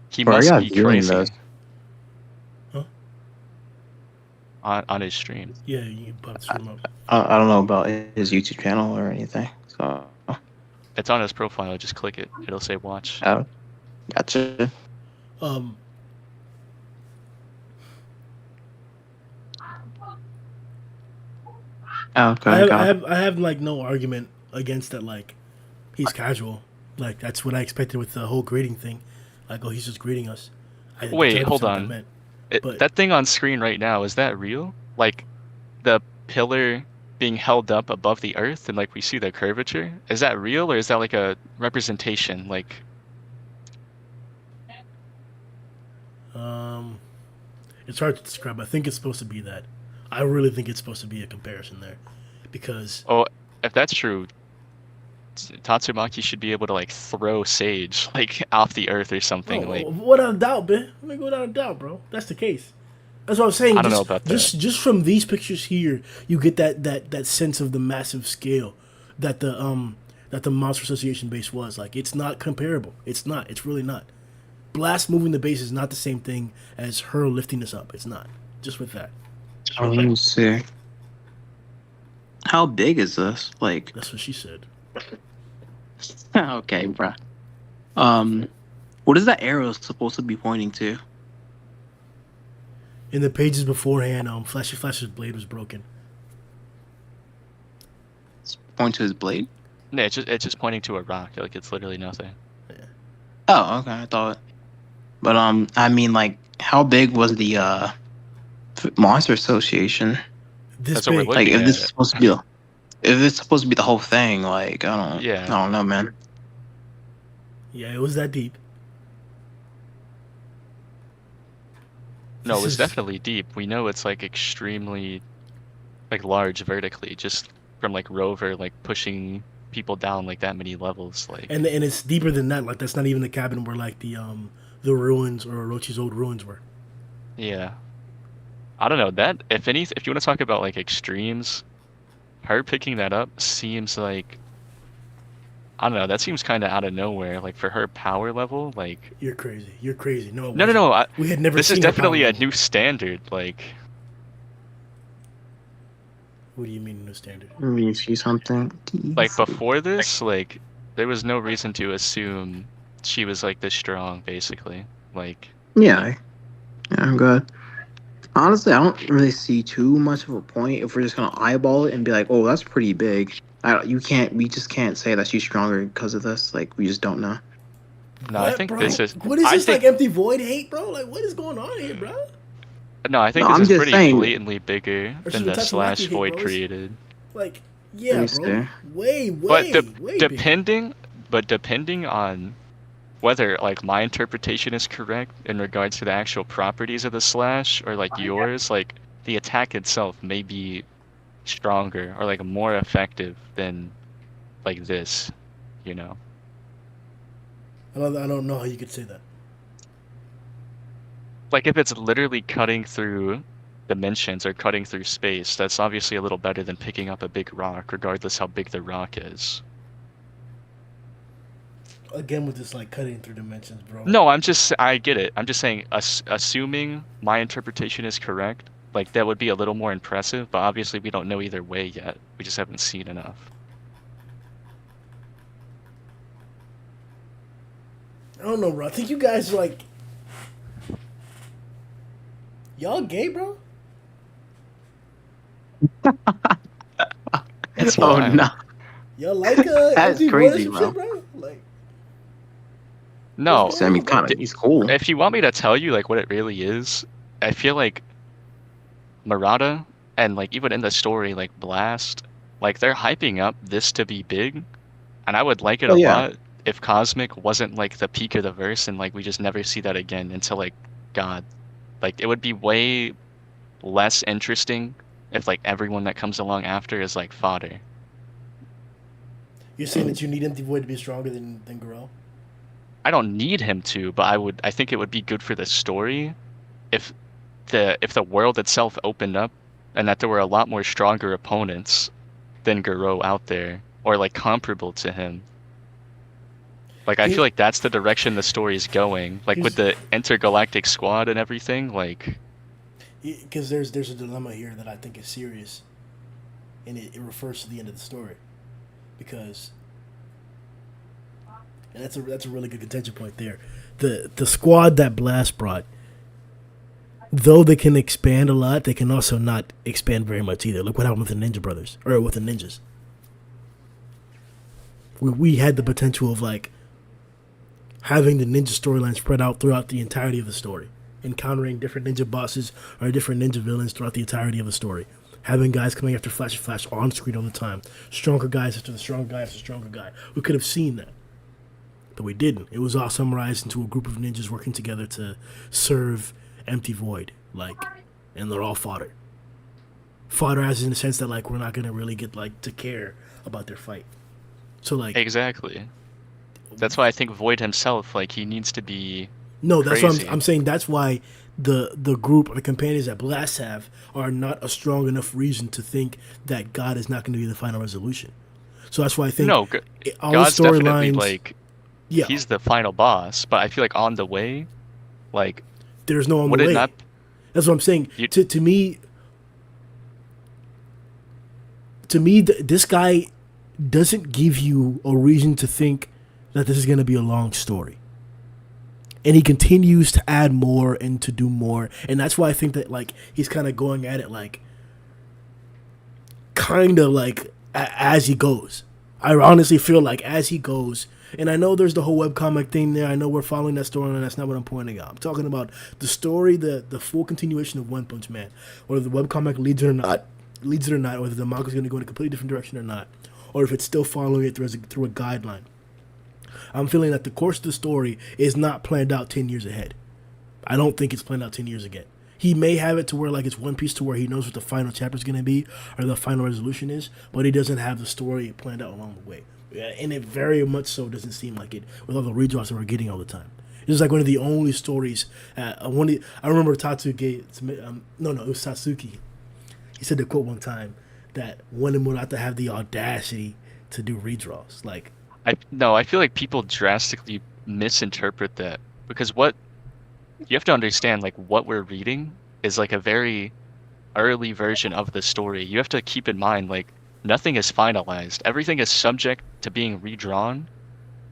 S2: he must be crazy.
S1: Huh?
S2: On his stream.
S1: Yeah, you bought the stream up.
S3: I don't know about his YouTube channel or anything, so...
S2: It's on his profile, just click it. It'll say watch.
S3: Oh, gotcha.
S1: Okay. I have like no argument against that. Like, he's casual. Like, that's what I expected with the whole grading thing. Like, oh, he's just grading us.
S2: Wait, hold on. That thing on screen right now, is that real? Like, the pillar being held up above the earth and like we see the curvature, is that real or is that like a representation? Like,
S1: it's hard to describe. I think it's supposed to be that. I really think it's supposed to be a comparison there, because
S2: if that's true, Tatsumaki should be able to like throw Sage like off the earth or something. Like,
S1: without a doubt, man. Without a doubt, bro. That's the case. That's what I'm saying.
S2: I don't know about that.
S1: Just from these pictures here, you get that sense of the massive scale that the Monster Association base was. Like, it's not comparable. It's not. It's really not. Blast moving the base is not the same thing as her lifting this up. It's not. Just with that.
S3: Oh, let me see. How big is this? Like,
S1: that's what she said.
S3: Okay, bruh. What is that arrow supposed to be pointing to?
S1: In the pages beforehand, Flash's blade was broken.
S3: It's pointing to his blade?
S2: No, it's just pointing to a rock. Like, it's literally nothing.
S1: Yeah.
S3: Oh, okay, I thought. But I mean, like, how big was the Monster Association?
S1: This big.
S3: Like, if this is supposed to be, if it's supposed to be the whole thing, like, I don't know, man.
S1: Yeah, it was that deep.
S2: No, it's definitely deep. We know it's like extremely like large vertically, just from like Rover like pushing people down like that many levels. Like,
S1: and it's deeper than that. Like, that's not even the cabin where like the ruins or Orochi's old ruins were.
S2: Yeah. I don't know, that if you want to talk about like extremes, her picking that up seems like, I don't know, that seems kind of out of nowhere. Like, for her power level, like...
S1: You're crazy. No,
S2: we had never. This is definitely a new standard. Like,
S1: what do you mean new standard?
S3: Let me see something.
S2: Like, before this, like, there was no reason to assume she was like this strong, basically. Like,
S3: yeah, I'm good. Honestly, I don't really see too much of a point if we're just gonna eyeball it and be like, "Oh, that's pretty big." We just can't say that she's stronger because of this. Like, we just don't know.
S2: No, I think this is.
S1: What is this, like, empty void hate, bro? Like, what is going on here, bro?
S2: No, I think this is pretty blatantly bigger than the slash void created.
S1: Like, yeah, bro. Way
S2: depending on whether like my interpretation is correct in regards to the actual properties of the slash or like yours, like the attack itself may be stronger or like more effective than like this, you know.
S1: I don't know how you could say that.
S2: Like, if it's literally cutting through dimensions or cutting through space, that's obviously a little better than picking up a big rock, regardless how big the rock is.
S1: Again, with this, like, cutting through dimensions, bro.
S2: No, I get it. I'm just saying, assuming my interpretation is correct, like, that would be a little more impressive, but obviously we don't know either way yet. We just haven't seen enough.
S1: don't know, bro. I think you guys are like, y'all gay, bro.
S2: It's
S3: Oh
S2: fine.
S3: no,
S1: Y'all like
S3: that's
S1: empty void or
S3: crazy,
S1: some
S3: bro.
S1: shit, bro. Like,
S2: No,
S1: what's
S3: I
S1: going
S3: mean,
S1: on, bro?
S3: kind of. He's cool.
S2: if you want me to tell you like what it really is, I feel like Murata and like even in the story like Blast, like they're hyping up this to be big, and I would like it
S3: Oh
S2: a
S3: yeah,
S2: lot if Cosmic wasn't like the peak of the verse and like we just never see that again until like God. Like it would be way less interesting if like everyone that comes along after is like fodder.
S1: You're saying that you need empty void to be stronger than Garou?
S2: I don't need him to, but I think it would be good for the story if the world itself opened up and that there were a lot more stronger opponents than Garou out there or like comparable to him. Like I
S1: Here,
S2: feel like that's the direction the story is going. Like with
S1: here's
S2: the intergalactic squad and everything, like
S1: because there's a dilemma here that I think is serious, and it refers to the end of the story, because and that's a really good contention point there. The squad that Blast brought, though they can expand a lot, they can also not expand very much either. Look what happened with the Ninja Brothers, or with the ninjas. We had the potential of like having the ninja storyline spread out throughout the entirety of the story, encountering different ninja bosses or different ninja villains throughout the entirety of the story, having guys coming after Flash on screen all the time, stronger guys after the stronger guy after the stronger guy. We could have seen that, but we didn't. It was all summarized into a group of ninjas working together to serve Empty Void, like, and they're all fodder. Fodder as in the sense that like we're not gonna really get like to care about their fight. So like
S2: exactly. That's why I think Void himself, like he needs to be
S1: no, that's
S2: crazy.
S1: what I'm saying. That's why the group or the companions that Blast have are not a strong enough reason to think that God is not going to be the final resolution. So that's why I think
S2: No,
S1: all
S2: God's
S1: the
S2: definitely
S1: storylines,
S2: like
S1: yeah,
S2: he's the final boss, but I feel like on the way, like
S1: there's no on
S2: would
S1: the
S2: it
S1: way.
S2: not
S1: That's what I'm saying.
S2: you,
S1: To me, this guy doesn't give you a reason to think that this is going to be a long story. And he continues to add more and to do more. And that's why I think that like he's kind of going at it like kind of like as he goes. I honestly feel like as he goes, and I know there's the whole webcomic thing there. I know we're following that story, and that's not what I'm pointing out. I'm talking about the story, the full continuation of One Punch Man, whether the webcomic leads it or not, whether the manga's going to go in a completely different direction or not, or if it's still following it through a guideline. I'm feeling that the course of the story is not planned out 10 years ahead. I don't think it's planned out 10 years ahead. He may have it to where like it's One Piece to where he knows what the final chapter is going to be or the final resolution is, but he doesn't have the story planned out along the way. And it very much so doesn't seem like it with all the redraws that we're getting all the time. It's like one of the only stories. I remember Tatsuki. No, it was Satsuki. He said the quote one time that wanted Murata to have the audacity to do redraws. Like,
S2: I feel like people drastically misinterpret that because what you have to understand, like what we're reading is like a very early version of the story. You have to keep in mind, like nothing is finalized. Everything is subject to being redrawn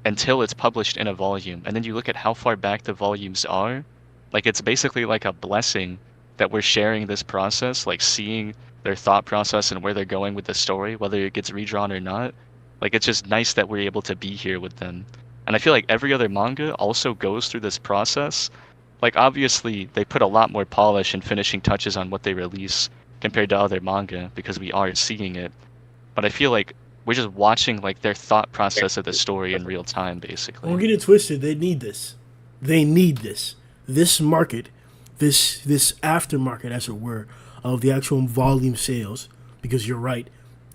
S2: until it's published in a volume. And then you look at how far back the volumes are. Like it's basically like a blessing that we're sharing this process, like seeing their thought process and where they're going with the story, whether it gets redrawn or not. Like it's just nice that we're able to be here with them. And I feel like every other manga also goes through this process. Like obviously they put a lot more polish and finishing touches on what they release compared to other manga because we are seeing it. But I feel like we're just watching like their thought process of the story in real time, basically.
S1: don't get it twisted. They need this. They need this. This market, this aftermarket, as it were, of the actual volume sales. Because you're right,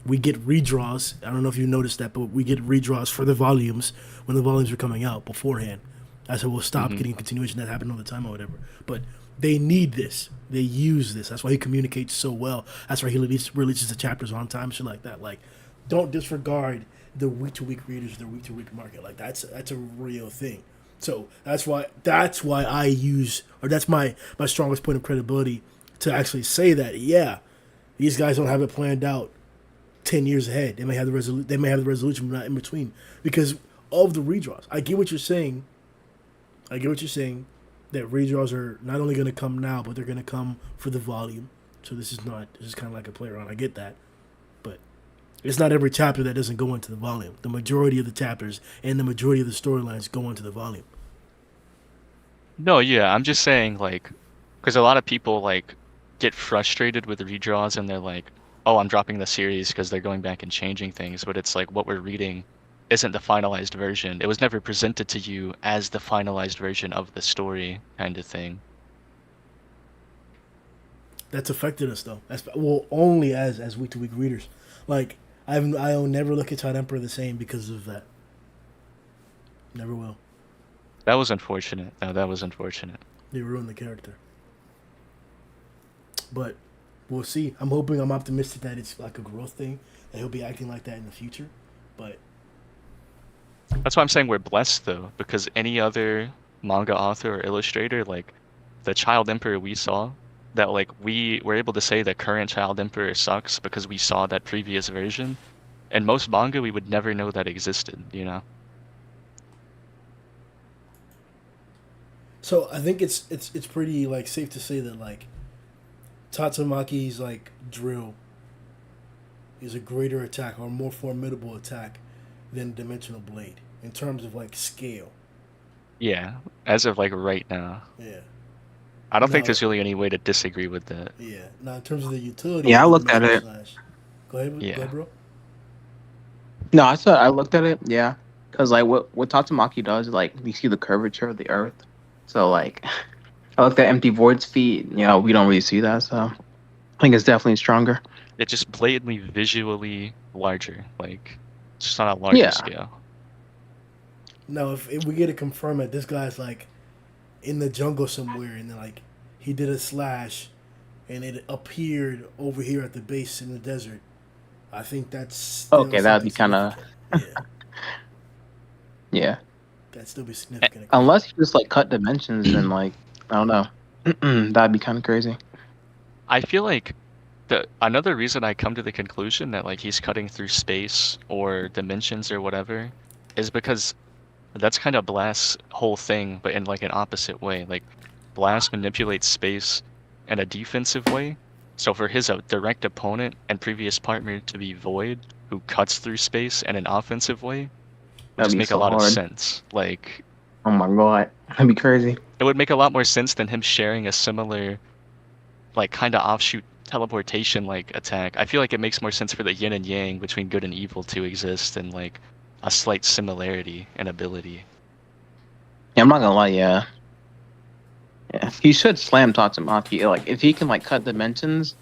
S1: we get redraws. I don't know if you noticed that, but we get redraws for the volumes when the volumes are coming out beforehand. I said we'll stop getting continuation. That happened all the time or whatever. But they need this. They use this. That's why he communicates so well. That's why he releases the chapters on time, shit like that. Like, don't disregard the week-to-week readers, the week-to-week market. Like that's a real thing. So that's why I use, or that's my strongest point of credibility to actually say that. Yeah, these guys don't have it planned out 10 years ahead. They may have the resolution, but not in between because of the redraws. I get what you're saying. I get what you're saying. That redraws are not only going to come now, but they're going to come for the volume. So this is kind of like a play around. I get that, but it's not every chapter that doesn't go into the volume. The majority of the chapters and the majority of the storylines go into the volume.
S2: No, yeah, I'm just saying like, because a lot of people like get frustrated with redraws and they're like, oh, I'm dropping the series because they're going back and changing things. But it's like what we're reading isn't the finalized version. It was never presented to you as the finalized version of the story, kind of thing.
S1: That's affected us though. That's well only as week to week readers. Like I'll never look at Todd Emperor the same because of that. Never will.
S2: That was unfortunate. No, that was unfortunate.
S1: They ruined the character. But we'll see. I'm optimistic that it's like a growth thing, that he'll be acting like that in the future. But
S2: That's why I'm saying we're blessed though, because any other manga author or illustrator, like the Child Emperor we saw, that like we were able to say the current Child Emperor sucks because we saw that previous version. And most manga we would never know that existed, you know?
S1: so I think it's pretty like safe to say that like Tatsumaki's like drill is a greater attack or a more formidable attack than Dimensional Blade in terms of like scale.
S2: Yeah, as of like right now.
S1: Yeah.
S2: I don't think
S1: No.
S2: there's really any way to disagree with that.
S1: Yeah. Now in terms of the utility.
S3: Yeah, I
S1: of
S3: looked at
S1: Metal
S3: it.
S1: Slash. Go ahead,
S2: Yeah.
S1: go ahead, bro.
S3: No, I said I looked at it. Yeah, because like what Tatsumaki does is like we see the curvature of the Earth. So like I looked at Empty Void's feet. You know, we don't really see that. So I think it's definitely stronger.
S2: It's just blatantly visually larger, like just on a larger
S3: Yeah.
S2: scale.
S1: Now if we get to confirm that this guy's like in the jungle somewhere and then like he did a slash and it appeared over here at the base in the desert, I think that's still
S3: Okay, that'd be
S1: something
S3: kind of
S1: significant. Yeah,
S3: yeah.
S1: that'd still be significant.
S3: Unless you just like cut dimensions and like I don't know, that'd be kind of crazy.
S2: I feel like another reason I come to the conclusion that like he's cutting through space or dimensions or whatever is because that's kind of Blast's whole thing, but in like an opposite way. Like Blast manipulates space in a defensive way. So for his direct opponent and previous partner to be Void, who cuts through space in an offensive way, would
S3: That'd
S2: just
S3: be
S2: make
S3: so
S2: a lot of
S3: hard.
S2: sense. Like
S3: Oh my god, that'd be crazy.
S2: it would make a lot more sense than him sharing a similar, like kind of offshoot teleportation like attack. I feel like it makes more sense for the yin and yang between good and evil to exist and like a slight similarity in ability.
S3: Yeah, I'm not gonna lie. Yeah, he should slam Tatsumaki. Like if he can like cut dimensions,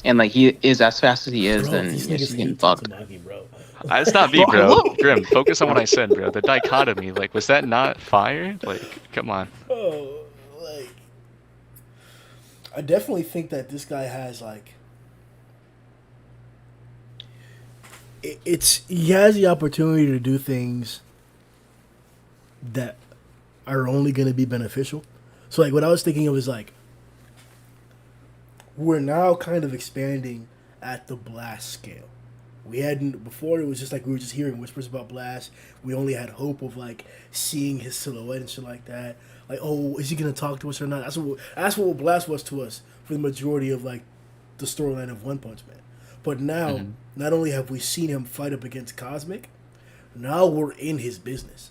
S3: and like he is as fast as he is,
S1: Bro,
S3: then
S1: these
S3: yes,
S1: niggas
S3: he's getting
S1: hate
S3: fucked.
S1: Tatsumaki, bro.
S2: It's not me,
S3: Well, I
S2: bro.
S3: love-
S2: Grim, focus on what I said, bro. The dichotomy, like, was that not fire? Like, come on.
S1: Oh, like I definitely think that this guy has like he has the opportunity to do things that are only going to be beneficial. So like what I was thinking of is like we're now kind of expanding at the Blast scale. We hadn't before. It was just like we were just hearing whispers about Blast. We only had hope of like seeing his silhouette and shit like that. Like, oh, is he gonna talk to us or not? That's what Blast was to us for the majority of like the storyline of One Punch Man. But now, not only have we seen him fight up against Cosmic, now we're in his business.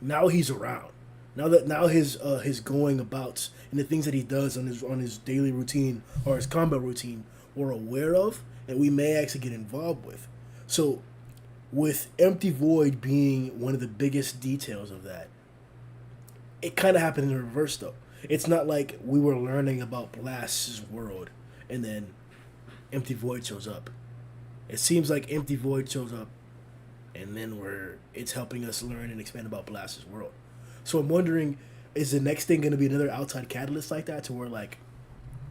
S1: Now he's around. Now his going abouts and the things that he does on his daily routine or his combat routine we're aware of and we may actually get involved with. So with Empty Void being one of the biggest details of that, it kind of happened in reverse though. It's not like we were learning about Blast's world and then Empty Void shows up. It seems like Empty Void shows up and then it's helping us learn and expand about Blast's world. So I'm wondering, is the next thing going to be another outside catalyst like that to where like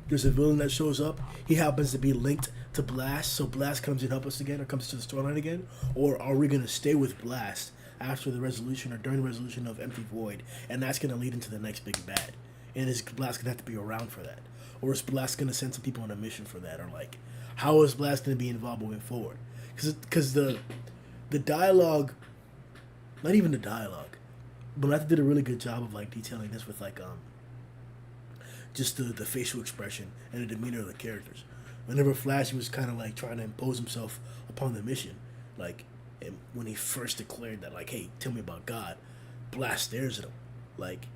S1: there's a villain that shows up, he happens to be linked to Blast, so Blast comes and help us again or comes to the storyline again? Or are we going to stay with Blast after the resolution or during the resolution of Empty Void, and that's going to lead into the next big bad? And is Blast going to have to be around for that? Or is Blast going to send some people on a mission for that? Or like, how is Blast going to be involved moving forward? Because the dialogue, not even the dialogue, Bonetta did a really good job of like detailing this with like just the facial expression and the demeanor of the characters. Whenever Flash was kind of like trying to impose himself upon the mission, like and when he first declared that, like, "Hey, tell me about God," Blast stares at him, like,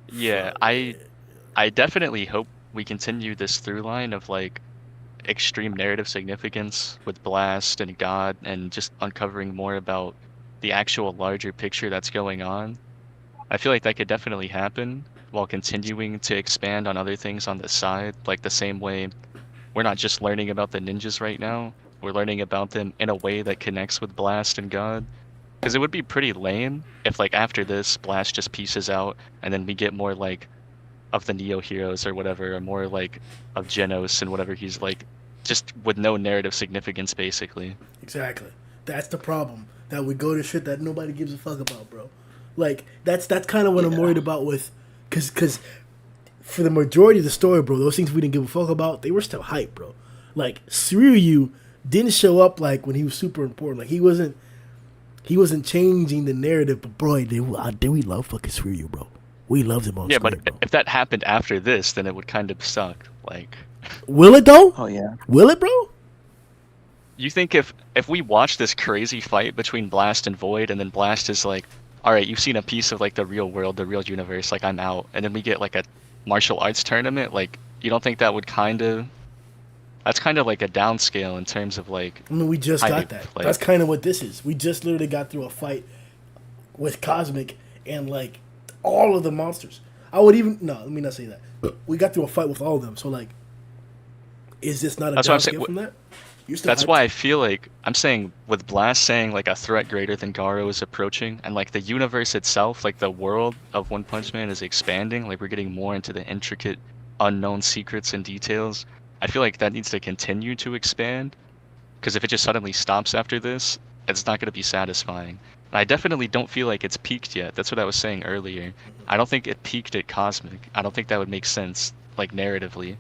S2: Yeah,
S1: fuck,
S2: I definitely hope we continue this through line of like extreme narrative significance with Blast and God and just uncovering more about the actual larger picture that's going on. I feel like that could definitely happen while continuing to expand on other things on the side, like the same way we're not just learning about the ninjas right now, we're learning about them in a way that connects with Blast and God. Because it would be pretty lame if, like, after this, Blast just pieces out and then we get more, like, of the Neo heroes or whatever, or more, like, of Genos and whatever he's, like, just with no narrative significance, basically.
S1: exactly. That's the problem. That we go to shit that nobody gives a fuck about, bro. Like that's kind of what I'm
S3: Yeah.
S1: worried about with, cause for the majority of the story, bro, those things we didn't give a fuck about, they were still hype, bro. Like Suryu didn't show up like when he was super important. Like he wasn't changing the narrative. But bro, did we love fucking Suryu, bro? We loved him on
S2: Yeah,
S1: screen,
S2: but
S1: bro.
S2: if that happened after this, then it would kind of suck. Like,
S1: Will it though?
S3: Oh yeah.
S1: Will it, bro?
S2: you think if we watch this crazy fight between Blast and Void, and then Blast is like, all right, you've seen a piece of like the real world, the real universe, like I'm out, and then we get like a martial arts tournament, like you don't think that would that's kind of like a downscale in terms of like
S1: I mean, we just got
S2: hype,
S1: that.
S2: like
S1: That's kind of what this is. We just literally got through a fight with Cosmic and like all of the monsters. I would even no, let me not say that. We got through a fight with all of them. So like, is this not a
S2: that's what I'm saying.
S1: downscale from that? You're still
S2: That's
S1: hyped.
S2: why I feel like I'm saying with Blast saying like a threat greater than Garou is approaching, and like the universe itself, like the world of One Punch Man is expanding, like we're getting more into the intricate, unknown secrets and details. I feel like that needs to continue to expand, because if it just suddenly stops after this, it's not going to be satisfying. And I definitely don't feel like it's peaked yet. That's what I was saying earlier. I don't think it peaked at Cosmic. I don't think that would make sense, like narratively.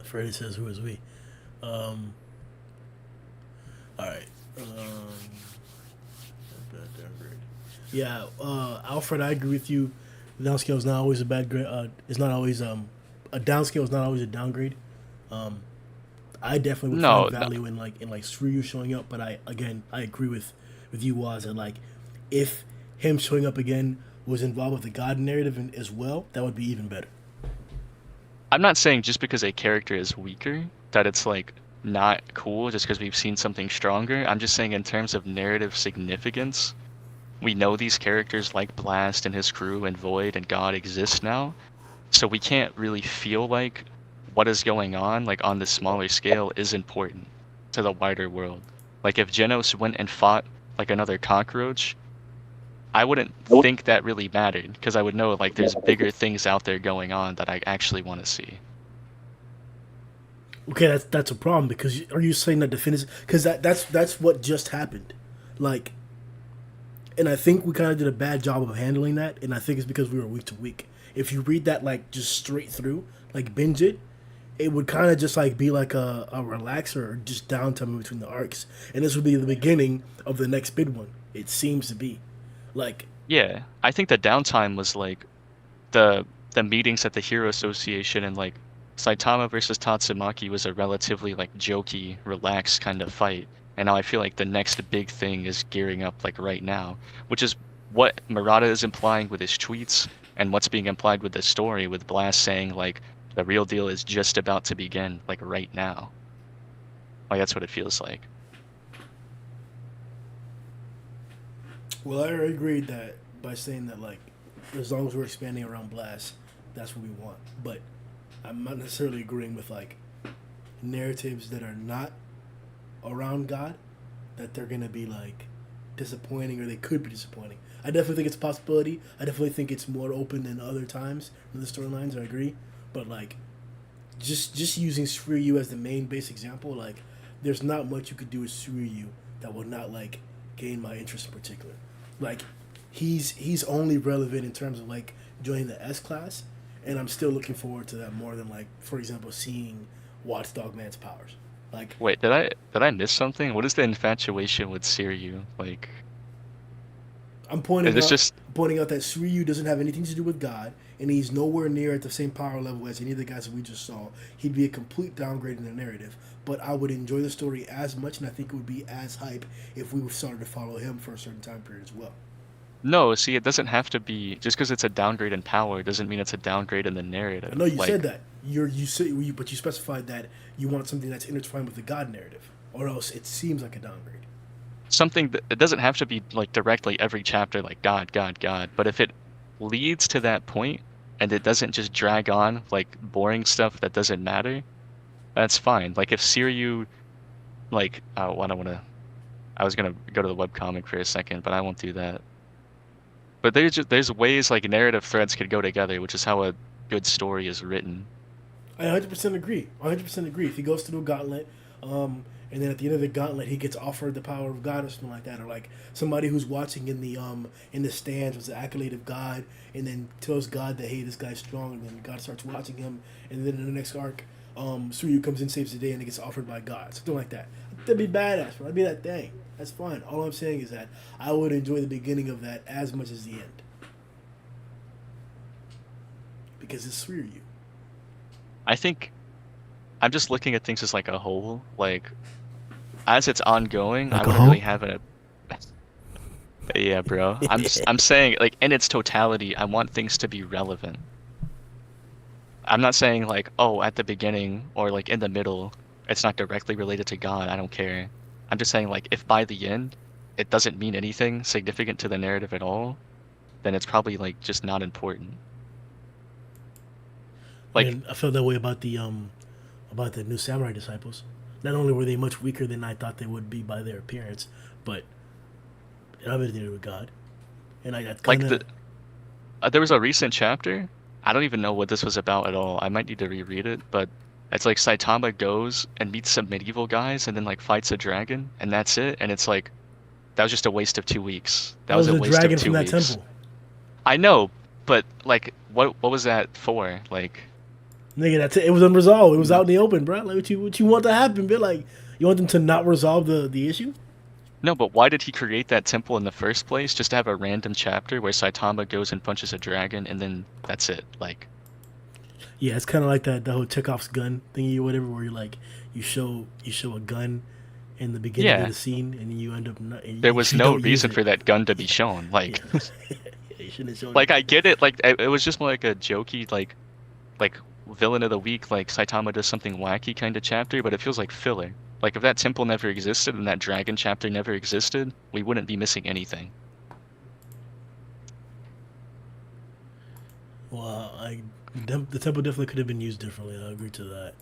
S1: Freddie says, "Who is we?" All right. Yeah, Alfred, I agree with you. The downscale is not always a bad grade. It's not always a downscale is not always a downgrade. I definitely would
S2: No,
S1: find value in like Suryu showing up, but I agree with you, Waz, that like if him showing up again was involved with the God narrative as well, that would be even better.
S2: I'm not saying just because a character is weaker that it's like not cool just because we've seen something stronger. I'm just saying in terms of narrative significance, we know these characters like Blast and his crew and Void and God exist now. So we can't really feel like what is going on like on this smaller scale is important to the wider world. Like if Genos went and fought like another cockroach, I wouldn't think that really mattered because I would know like there's bigger things out there going on that I actually want to see.
S1: Okay, that's a problem because are you saying that definitive? Because that's what just happened, like, and I think we kind of did a bad job of handling that, and I think it's because we were week to week. If you read that like just straight through, like binge it, it would kind of just like be like a relaxer or just downtime between the arcs, and this would be the beginning of the next big one. It seems to be, like,
S2: Yeah, I think the downtime was like the meetings at the Hero Association and like Saitama versus Tatsumaki was a relatively like jokey, relaxed kind of fight. And now I feel like the next big thing is gearing up like right now, which is what Murata is implying with his tweets and what's being implied with the story with Blast saying like the real deal is just about to begin like right now. Like that's what it feels like.
S1: well, I agreed that by saying that like as long as we're expanding around Blast, that's what we want. But I'm not necessarily agreeing with like narratives that are not around God, that they're gonna be like disappointing or they could be disappointing. I definitely think it's a possibility. I definitely think it's more open than other times in the storylines. I agree, but like just using Suryu as the main base example, like there's not much you could do with Suryu that will not like gain my interest in particular. Like he's only relevant in terms of like joining the S class, and I'm still looking forward to that more than like, for example, seeing Watchdog Man's powers. Like,
S2: Wait, did I miss something? What is the infatuation with Siryu? Like,
S1: I'm
S2: is this just
S1: pointing out that Suiryu doesn't have anything to do with God, and he's nowhere near at the same power level as any of the guys that we just saw. He'd be a complete downgrade in the narrative. But I would enjoy the story as much, and I think it would be as hype if we started to follow him for a certain time period as well.
S2: no? See, it doesn't have to be just because it's a downgrade in power doesn't mean it's a downgrade in the narrative.
S1: I know you
S2: Like,
S1: said that. But you specified that you want something that's intertwined with the God narrative, or else it seems like a downgrade.
S2: something that it doesn't have to be like directly every chapter like God, God, God. But if it leads to that point and it doesn't just drag on like boring stuff that doesn't matter, that's fine. Like if Siryu, like, I don't want to. I was gonna go to the webcomic for a second, but I won't do that. But there's ways like narrative threads could go together, which is how a good story is written.
S1: I 100% agree. 100% agree. If he goes through a gauntlet, and then at the end of the gauntlet he gets offered the power of God or something like that, or like somebody who's watching in the stands was the accolade of God, and then tells God that hey, this guy's strong, and then God starts watching him, and then in the next arc, Suryu comes in, saves the day, and it gets offered by God, something like that. That'd be badass, bro. That'd be that thing. That's fine. All I'm saying is that I would enjoy the beginning of that as much as the end, because it's Suryu.
S2: I think I'm just looking at things as like a whole. Like as it's ongoing,
S1: Like
S2: I
S1: a
S2: wouldn't
S1: whole?
S2: really have a. Yeah, bro. I'm saying like in its totality, I want things to be relevant. I'm not saying like, oh, at the beginning or like in the middle, it's not directly related to God. I don't care. I'm just saying like if by the end it doesn't mean anything significant to the narrative at all, then it's probably like just not important. Like
S1: And I felt that way about the new samurai disciples. Not only were they much weaker than I thought they would be by their appearance, but it had everything to do with God. And I got
S2: like
S1: kind of
S2: there was a recent chapter. I don't even know what this was about at all. I might need to reread it, but it's like Saitama goes and meets some medieval guys and then like fights a dragon and that's it. And it's like that was just a waste of 2 weeks. That was a
S1: the
S2: waste
S1: dragon
S2: of two
S1: from that
S2: weeks.
S1: temple.
S2: I know, but like what was that for? Like
S1: Nigga, it was unresolved. It was out in the open, bro. Like what you want to happen, bro? Like you want them to not resolve the issue?
S2: no, but why did he create that temple in the first place? Just to have a random chapter where Saitama goes and punches a dragon and then that's it. Like
S1: Yeah, it's kind of like the whole Chekhov's gun thingy or whatever, where you show a gun in the beginning
S2: Yeah.
S1: of the scene, and you end up not.
S2: there was no reason for that gun to be shown. Like
S1: Yeah. You shouldn't have shown
S2: like
S1: it.
S2: I get it. Like it was just more like a jokey like villain of the week, like Saitama does something wacky kind of chapter, but it feels like filler. Like if that temple never existed and that dragon chapter never existed, we wouldn't be missing anything.
S1: Well, the temple definitely could have been used differently. I agree to that.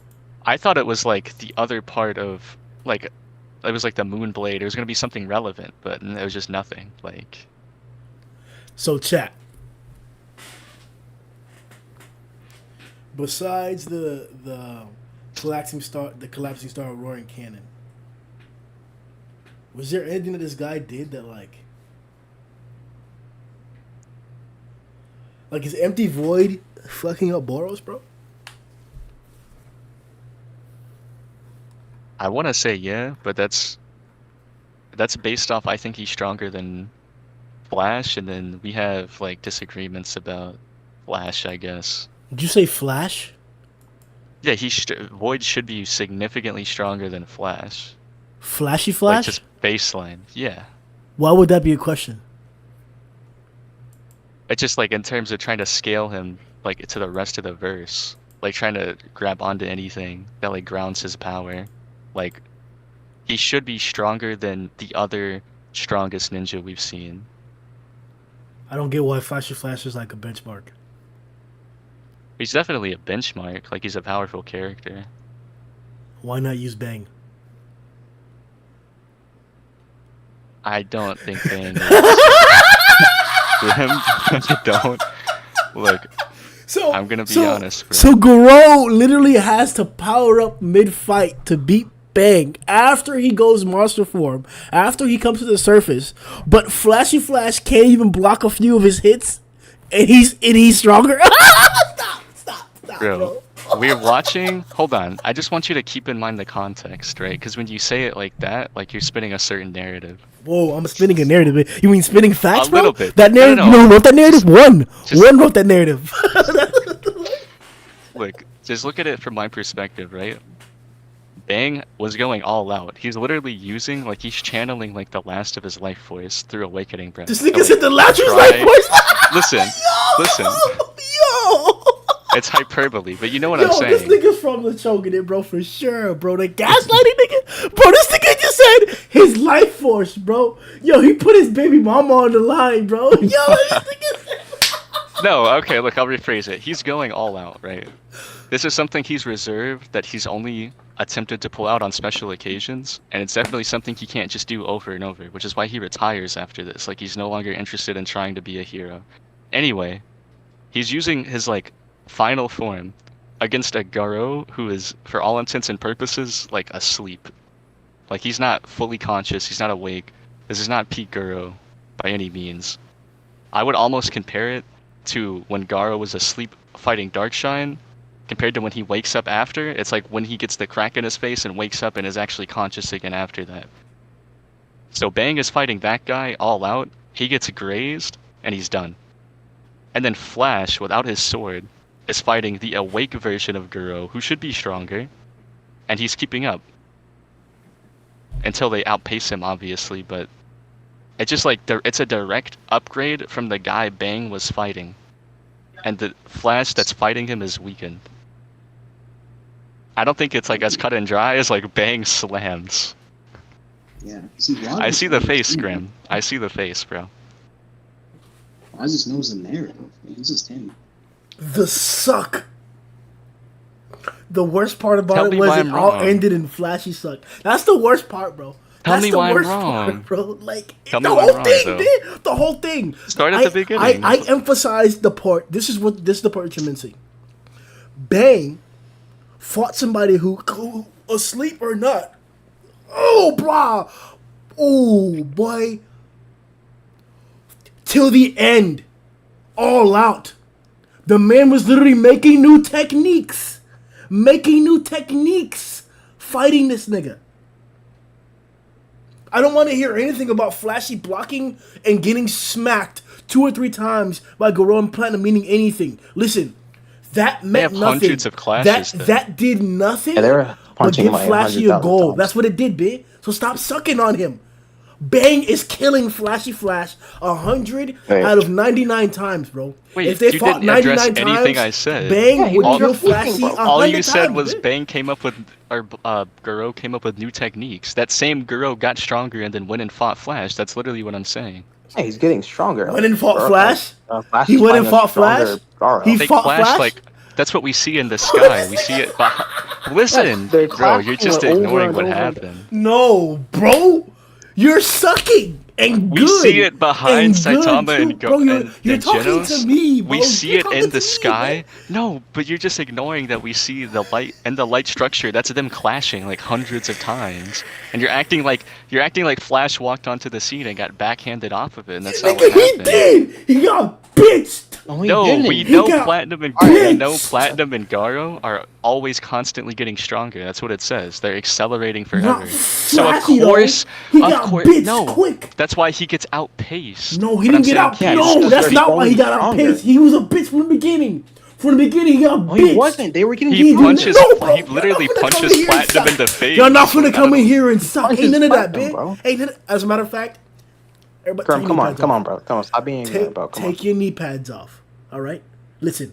S2: I thought it was like the other part of like it was like the moon blade. It was gonna be something relevant, but it was just nothing. Like
S1: So, chat. Besides the collapsing star roaring cannon, was there anything that this guy did that like is empty void fucking up Boros, bro?
S2: I want to say yeah, but that's based off I think he's stronger than Flash, and then we have like disagreements about Flash, I guess.
S1: Did you say Flash?
S2: Yeah, Void should be significantly stronger than Flash.
S1: Flashy
S2: Like
S1: Flash?
S2: just baseline. Yeah.
S1: Why would that be a question?
S2: It's just like in terms of trying to scale him like to the rest of the verse, like trying to grab onto anything that like grounds his power. Like he should be stronger than the other strongest ninja we've seen.
S1: I don't get why Flashy Flash is like a benchmark.
S2: He's definitely a benchmark, like he's a powerful character.
S1: Why not use Bang?
S2: I don't think Bang is him. I don't. Look,
S1: So
S2: I'm gonna be honest, bro.
S1: So Garou literally has to power up mid-fight to beat Bang after he goes monster form, after he comes to the surface. But Flashy Flash can't even block a few of his hits, and he's stronger. Stop,
S2: Bro.
S1: bro.
S2: we're watching. Hold on. I just want you to keep in mind the context, right? Because when you say it like that, like you're spinning a certain narrative.
S1: Whoa, I'm spinning a narrative. You mean spinning facts,
S2: A
S1: bro?
S2: little bit.
S1: That narrative.
S2: No.
S1: You know who wrote that narrative? One wrote that narrative.
S2: Look, just look at it from my perspective, right? Bang was going all out. He's literally using, like, he's channeling, like, the last of his life force through Awakening Breath.
S1: This nigga said the last of his
S2: try-
S1: life force.
S2: Listen, listen.
S1: Yo.
S2: It's hyperbole, but you know what
S1: Yo,
S2: I'm saying.
S1: this nigga's from the Shogunate, bro, for sure, bro. The gaslighting nigga. Bro, this nigga just said his life force, bro. Yo, he put his baby mama on the line, bro. Yo, this nigga said...
S2: No, okay, look, I'll rephrase it. He's going all out, right? This is something he's reserved that he's only attempted to pull out on special occasions, and it's definitely something he can't just do over and over, which is why he retires after this. Like, he's no longer interested in trying to be a hero. Anyway, he's using his, like, final form against a Garou who is, for all intents and purposes, like, asleep. Like, he's not fully conscious, he's not awake. This is not peak Garou by any means. I would almost compare it to when Garou was asleep fighting Darkshine, compared to when he wakes up after. It's like when he gets the crack in his face and wakes up and is actually conscious again after that. So Bang is fighting that guy all out, he gets grazed, and he's done. And then Flash, without his sword, is fighting the awake version of Garou, who should be stronger, and he's keeping up. Until they outpace him, obviously, but it's just like, it's a direct upgrade from the guy Bang was fighting. And the Flash that's fighting him is weakened. I don't think it's like as cut and dry as like Bang slams.
S4: Yeah. See,
S2: I see the face, Grim. I see the face, bro.
S4: I just knows the narrative. It's just him.
S1: The suck. The worst part about
S2: Tell
S1: it
S2: me
S1: was
S2: why
S1: it
S2: I'm
S1: all
S2: wrong.
S1: ended in Flashy suck. That's the worst part, bro.
S2: Tell
S1: That's
S2: me
S1: the
S2: why I'm
S1: worst
S2: wrong.
S1: part, bro. Like
S2: Tell
S1: the
S2: me why
S1: whole
S2: I'm wrong,
S1: thing,
S2: though.
S1: dude. The whole thing.
S2: Start at the beginning.
S1: I emphasized the part. This is the part you're missing. Bang fought somebody who asleep or not. Oh, brah. Oh, boy. Till the end. All out. The man was literally making new techniques. Fighting this nigga. I don't want to hear anything about Flashy blocking and getting smacked 2 or 3 times by Garou and Platinum meaning anything. Listen, that meant
S2: have
S1: nothing.
S2: hundreds of clashes, though.
S1: That did nothing.
S3: Yeah, they were
S1: but
S3: punching
S1: give
S3: like
S1: Flashy a
S3: 100,000
S1: goal.
S3: times.
S1: That's what it did, bitch. So stop sucking on him. Bang is killing Flashy Flash 100
S3: Wait.
S1: out of 99 times, bro.
S2: Wait,
S1: if they
S2: you
S1: fought
S2: didn't address
S1: 99
S2: anything
S1: times,
S2: I said.
S1: Bang
S3: Yeah, he
S1: would
S3: was
S1: kill
S3: just thinking,
S1: Flashy
S3: bro.
S1: 100
S2: All you said
S1: times,
S2: was
S1: bitch.
S2: Bang came up with, or Garou came up with new techniques. That same Garou got stronger and then went and fought Flash. That's literally what I'm saying.
S3: Yeah, he's getting stronger.
S1: Went and fought Flash?
S3: Flash
S1: He
S3: is
S1: went and
S3: fighting a
S1: fought Flash?
S3: stronger Garou.
S1: He
S2: Like
S1: fought Flash?
S2: like that's what we see in the sky. We see it. Listen,
S3: they're
S2: bro, you're just
S3: clashing over
S2: ignoring
S3: and
S2: what
S3: over.
S2: happened.
S1: No, bro. You're sucking and
S2: We
S1: good.
S2: see it behind
S1: and good,
S2: Saitama
S1: too.
S2: and
S1: Bro, you're
S2: and
S1: talking
S2: Genos.
S1: to me, bro.
S2: We see
S1: You're
S2: it
S1: talking
S2: in
S1: to
S2: the
S1: me,
S2: sky.
S1: bro.
S2: No, but you're just ignoring that we see the light and the light structure. That's them clashing like hundreds of times, and you're acting like Flash walked onto the scene and got backhanded off of it, and that's not what
S1: Nigga, he
S2: happened.
S1: did. He got bitched.
S3: No, he
S2: No,
S3: didn't.
S2: we
S1: He
S2: know
S1: got
S2: Platinum and
S1: bitched.
S2: Garou are always constantly getting stronger. That's what it says. They're accelerating forever.
S1: Not
S2: So of
S1: Flashy, though.
S2: course,
S1: He got bitched quick.
S2: That's why he gets outpaced.
S1: No, he
S2: But I'm
S1: didn't get
S2: saying
S1: out.
S3: yeah,
S1: No,
S3: he's
S1: that's
S3: just
S1: not why he got
S3: stronger.
S1: outpaced. He was a bitch from the beginning. From the beginning, he got
S3: No,
S1: bitched.
S3: he wasn't. They were getting
S2: He
S3: beat.
S2: punches.
S1: No, bro.
S2: He literally
S1: Y'all not finna come
S2: punches
S1: in here and
S2: Platinum in
S1: suck.
S2: the face.
S1: Y'all not finna
S2: I
S1: come
S2: don't-
S1: in here and suck.
S3: Punches
S1: Ain't none of that,
S3: Platinum,
S1: bitch.
S3: bro.
S1: Ain't none. As a matter of fact, everybody,
S3: Grim,
S1: take
S3: come
S1: your
S3: on,
S1: knee
S3: come
S1: pads
S3: on, bro. Come on, stop being
S1: off.
S3: ignorant, bro. Come on.
S1: Take your knee pads off. All right. Listen.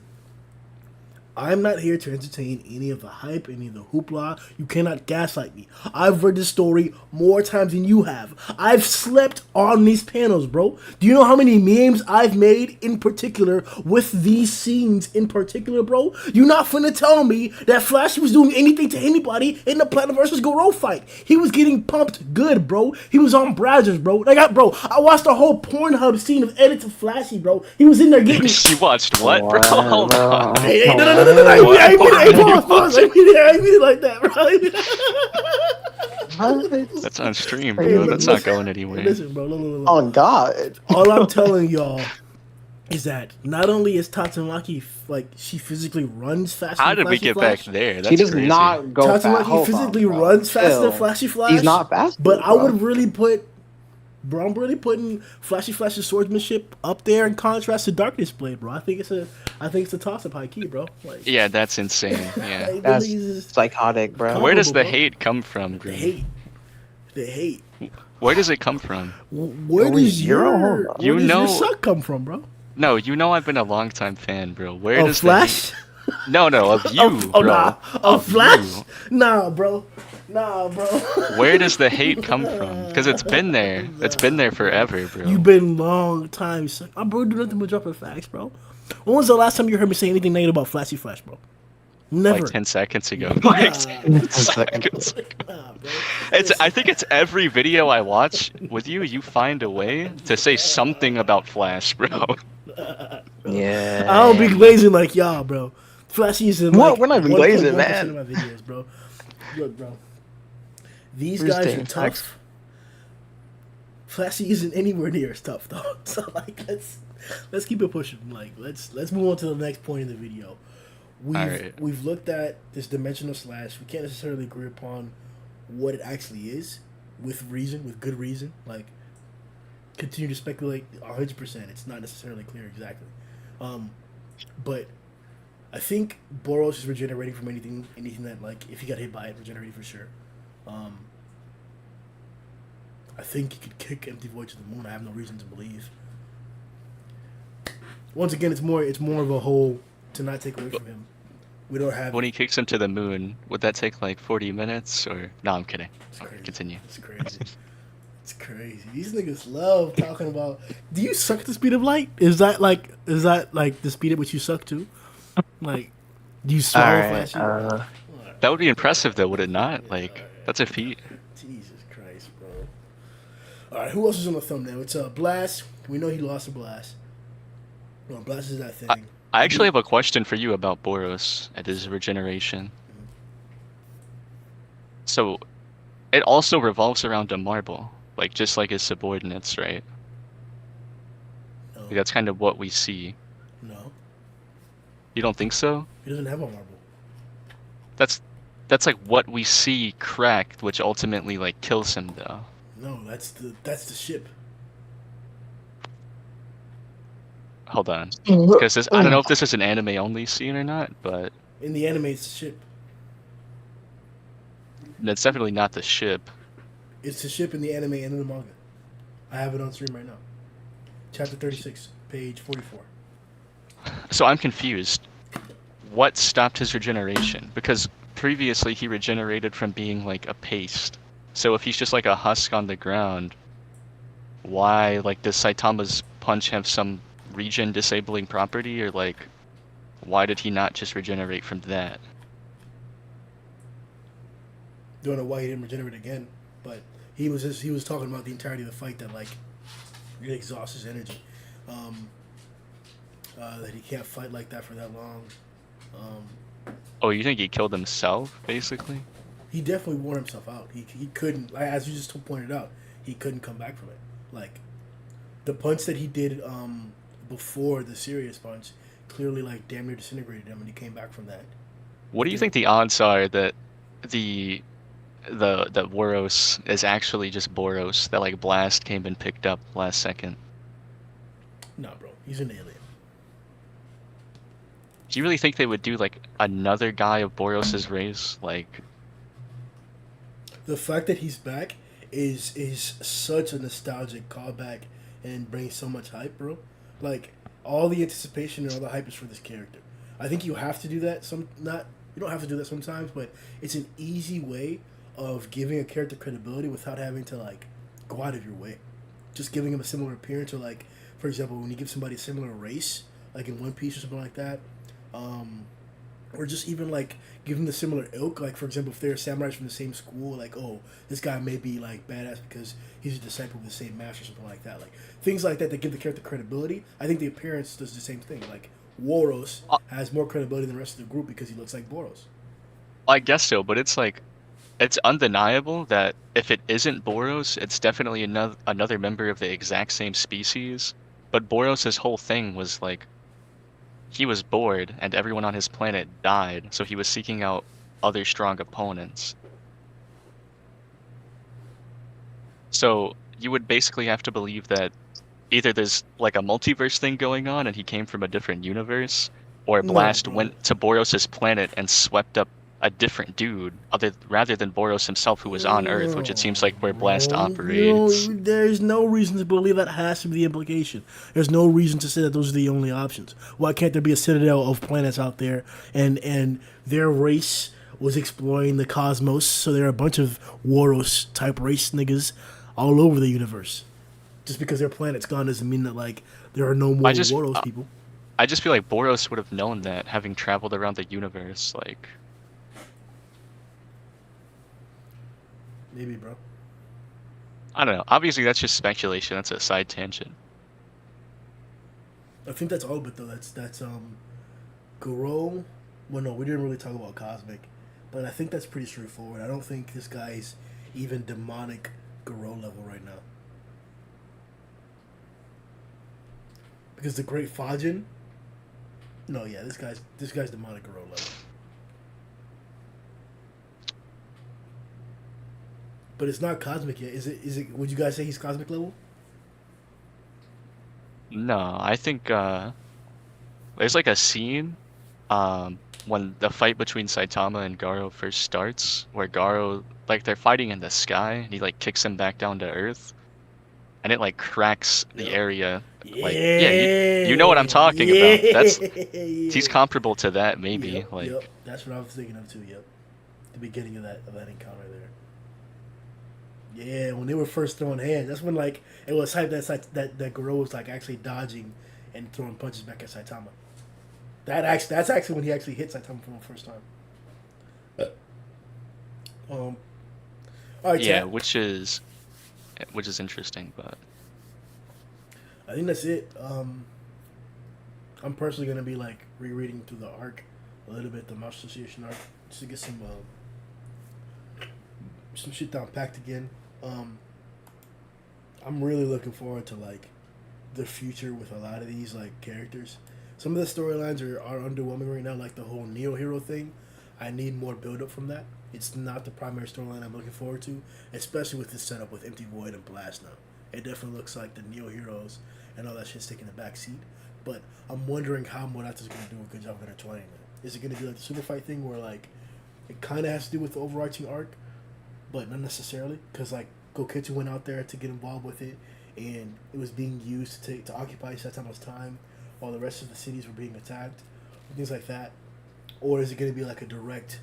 S1: I'm not here to entertain any of the hype, any of the hoopla. You cannot gaslight me. I've read this story more times than you have. I've slept on these panels, bro. Do you know how many memes I've made in particular with these scenes in particular, bro? You're not finna tell me that Flash was doing anything to anybody in the Platinum versus Garou fight. He was getting pumped good, bro. He was on browsers, bro. I watched the whole Pornhub scene of edits of Flashy, bro. He was in there getting...
S2: You watched what, bro? Hold on.
S1: Hey, no, I pause. I mean it like that, bro.
S2: That's on stream,
S1: Hey,
S2: bro. That's not
S1: listen,
S2: going anywhere.
S1: Listen, bro. Look.
S3: Oh God!
S1: All I'm telling y'all is that not only is Tatsumaki like she physically runs faster
S2: How
S1: than
S2: did we
S1: Flashy
S2: get back
S1: Flash.
S2: there? That's
S3: She does
S2: crazy.
S3: not go fast.
S1: Tatsumaki
S3: Hold
S1: physically
S3: on, bro.
S1: runs faster than
S3: Chill.
S1: Flashy Flash.
S3: He's not fast,
S1: But I
S3: bro.
S1: would really put, bro, I'm really putting Flashy Flash's swordsmanship up there in contrast to Darkness Blade, bro. I think it's a toss up high key, bro. Like,
S2: Yeah, that's insane. Yeah.
S1: like,
S3: That's
S1: the niggas is
S3: psychotic, bro.
S2: Where does the
S1: bro.
S2: hate come from,
S1: the
S2: Green?
S1: hate. The hate.
S2: Where does it come from?
S1: Where
S3: Only
S1: does
S3: zero?
S1: your
S3: Hold on.
S1: where
S2: You
S1: does
S2: know-
S1: your suck come from, bro?
S2: No, you know I've been a longtime fan, bro. Where
S1: Of
S2: does
S1: Flash?
S2: the hate... No, of you,
S1: Oh,
S2: bro.
S1: nah. Of
S2: Of
S1: Flash?
S2: you.
S1: Nah, bro. Nah, bro.
S2: Where does the hate come from? Because it's been there. It's been there forever, bro.
S1: You've been long time. Son. I'm bro, do nothing but dropping facts, bro. When was the last time you heard me say anything negative about Flashy Flash, bro? Never.
S2: Like 10 seconds ago.
S1: Nah,
S2: Like 10 seconds ago.
S1: nah, bro.
S2: I think it's every video I watch with you, you find a way to say something about Flash, bro.
S3: Yeah.
S1: I don't be glazing like y'all, bro. Flashy is in
S3: What?
S1: like
S3: We're not even
S1: 1.1%
S3: glazing, man.
S1: of my videos, bro. Look, bro. These
S3: We're just
S1: guys are
S3: taking
S1: tough.
S3: facts.
S1: Flashy isn't anywhere near as tough, though. So like, let's keep it pushing. Like, let's move on to the next point in the video.
S2: Alright.
S1: We've looked at this dimensional slash. We can't necessarily agree upon what it actually is, with good reason. Like, continue to speculate 100%. It's not necessarily clear exactly. But I think Boros is regenerating from anything that, like, if he got hit by it, regenerating for sure. I think he could kick Empty Void to the moon. I have no reason to believe. Once again, it's more of a whole to not take away from him. We don't have.
S2: When he kicks him to the moon, would that take like 40 minutes or... No, I'm kidding.
S1: It's
S2: Okay,
S1: crazy.
S2: continue.
S1: It's crazy. It's crazy. These niggas love talking about. Do you suck at the speed of light? Is that like the speed at which you suck too? Like, do you swallow
S3: Alright.
S1: Flashy?
S2: That would be impressive though, would it not? Like, that's a feat.
S1: Jesus Christ, bro. All right, who else is on the thumbnail? It's Blast. We know he lost to Blast. No, Blast is that thing.
S2: I actually have a question for you about Boros and his regeneration. So, it also revolves around a marble, like just like his subordinates, right?
S1: No,
S2: Like, that's kind of what we see.
S1: no,
S2: You don't think so?
S1: he doesn't have a marble.
S2: That's like what we see cracked, which ultimately like kills him though.
S1: No, that's the ship.
S2: Hold on, because I don't know if this is an anime only scene or not, but
S1: In the anime, it's the ship.
S2: it's definitely not the ship.
S1: It's the ship in the anime and in the manga. I have it on stream right now. Chapter 36, page 44.
S2: So I'm confused. What stopped his regeneration? Because previously he regenerated from being like a paste. So if he's just like a husk on the ground, why like does Saitama's punch have some regen disabling property, or like why did he not just regenerate from that?
S1: Don't know why he didn't regenerate again, but he was talking about the entirety of the fight that like it exhausts his energy. That he can't fight like that for that long.
S2: Oh, you think he killed himself basically?
S1: He definitely wore himself out. He couldn't, like, as you just pointed out, he couldn't come back from it. Like the punch that he did before the serious punch clearly like damn near disintegrated him, and he came back from that.
S2: What do you think the odds are that the Boros is actually just Boros, that like Blast came and picked up last second?
S1: Nah, bro, he's an alien.
S2: Do you really think they would do like another guy of Boros's race? Like,
S1: The fact that he's back is such a nostalgic callback and brings so much hype, bro. Like all the anticipation and all the hype is for this character. I think you have to do that. You don't have to do that sometimes, but it's an easy way of giving a character credibility without having to like go out of your way. Just giving him a similar appearance, or like, for example, when you give somebody a similar race, like in One Piece or something like that, or just even like give them the similar ilk. Like for example, if they're samurais from the same school, like, oh, this guy may be like badass because he's a disciple of the same master or something like that. Like things like that give the character credibility. I think the appearance does the same thing. Like Boros has more credibility than the rest of the group because he looks like Boros.
S2: I guess so, but it's like, it's undeniable that if it isn't Boros, it's definitely another member of the exact same species. But Boros' whole thing was like he was bored and everyone on his planet died, so he was seeking out other strong opponents. So you would basically have to believe that either there's like a multiverse thing going on and he came from a different universe, or
S1: No,
S2: Blast
S1: bro.
S2: went to Boros' planet and swept up a different dude rather than Boros himself, who was on Earth, which it seems like where Blast
S1: Bro,
S2: operates.
S1: there's no reason to believe that has to be the implication. There's no reason to say that those are the only options. Why can't there be a citadel of planets out there, and their race was exploring the cosmos, so there are a bunch of Waros type race niggas all over the universe. Just because their planet's gone doesn't mean that like there are no more
S2: I just
S1: Waros people.
S2: I just feel like Boros would have known that, having traveled around the universe. Like,
S1: Maybe, bro.
S2: I don't know. Obviously, that's just speculation. That's a side tangent.
S1: I think that's all of it though. That's Garou. Well, no, we didn't really talk about Cosmic, but I think that's pretty straightforward. I don't think this guy's even demonic Garou level right now, because the Great Fajin. No, yeah, this guy's demonic Garou level. But it's not cosmic yet. Is it? Is it? Would you guys say he's cosmic level?
S2: No, I think there's like a scene when the fight between Saitama and Garou first starts, where Garou, like, they're fighting in the sky and he like kicks him back down to Earth, and it like cracks the area. Like, yeah, you know what I'm talking about. That's he's comparable to that, maybe.
S1: Yep,
S2: Like,
S1: yep. That's what I was thinking of too. Yep, the beginning of that encounter there. Yeah, when they were first throwing hands, that's when like it was hype that Garou was like actually dodging and throwing punches back at Saitama. That's actually when he actually hit Saitama for the first time. All right,
S2: yeah,
S1: Tat.
S2: which is interesting, but
S1: I think that's it. I'm personally gonna be like rereading through the arc a little bit, the Martial Association arc, just to get some shit down packed again. I'm really looking forward to like the future with a lot of these like characters. Some of the storylines are underwhelming right now, like the whole Neo Hero thing. I need more build up from that. It's not the primary storyline I'm looking forward to, especially with this setup with Empty Void and Blast now. It definitely looks like the Neo Heroes and all that shit's taking a back seat. But I'm wondering how Morata's going to do a good job of intertwining it. Is it going to be like the super fight thing where like it kind of has to do with the overarching arc, but not necessarily, because like Goketsu went out there to get involved with it, and it was being used to occupy Saitama's time while the rest of the cities were being attacked, things like that. Or is it going to be like a direct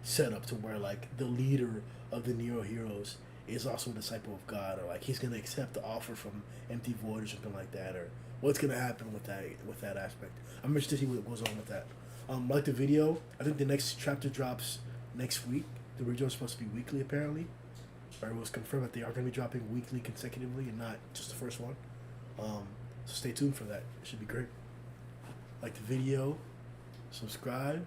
S1: setup to where like the leader of the Neo Heroes is also a disciple of God, or like he's going to accept the offer from Empty Void or something like that, or what's going to happen with that aspect? I'm interested to see what goes on with that. Like the video, I think the next chapter drops next week. The original is supposed to be weekly, apparently. Or it was confirmed that they are going to be dropping weekly consecutively and not just the first one. So stay tuned for that. It should be great. Like the video, subscribe,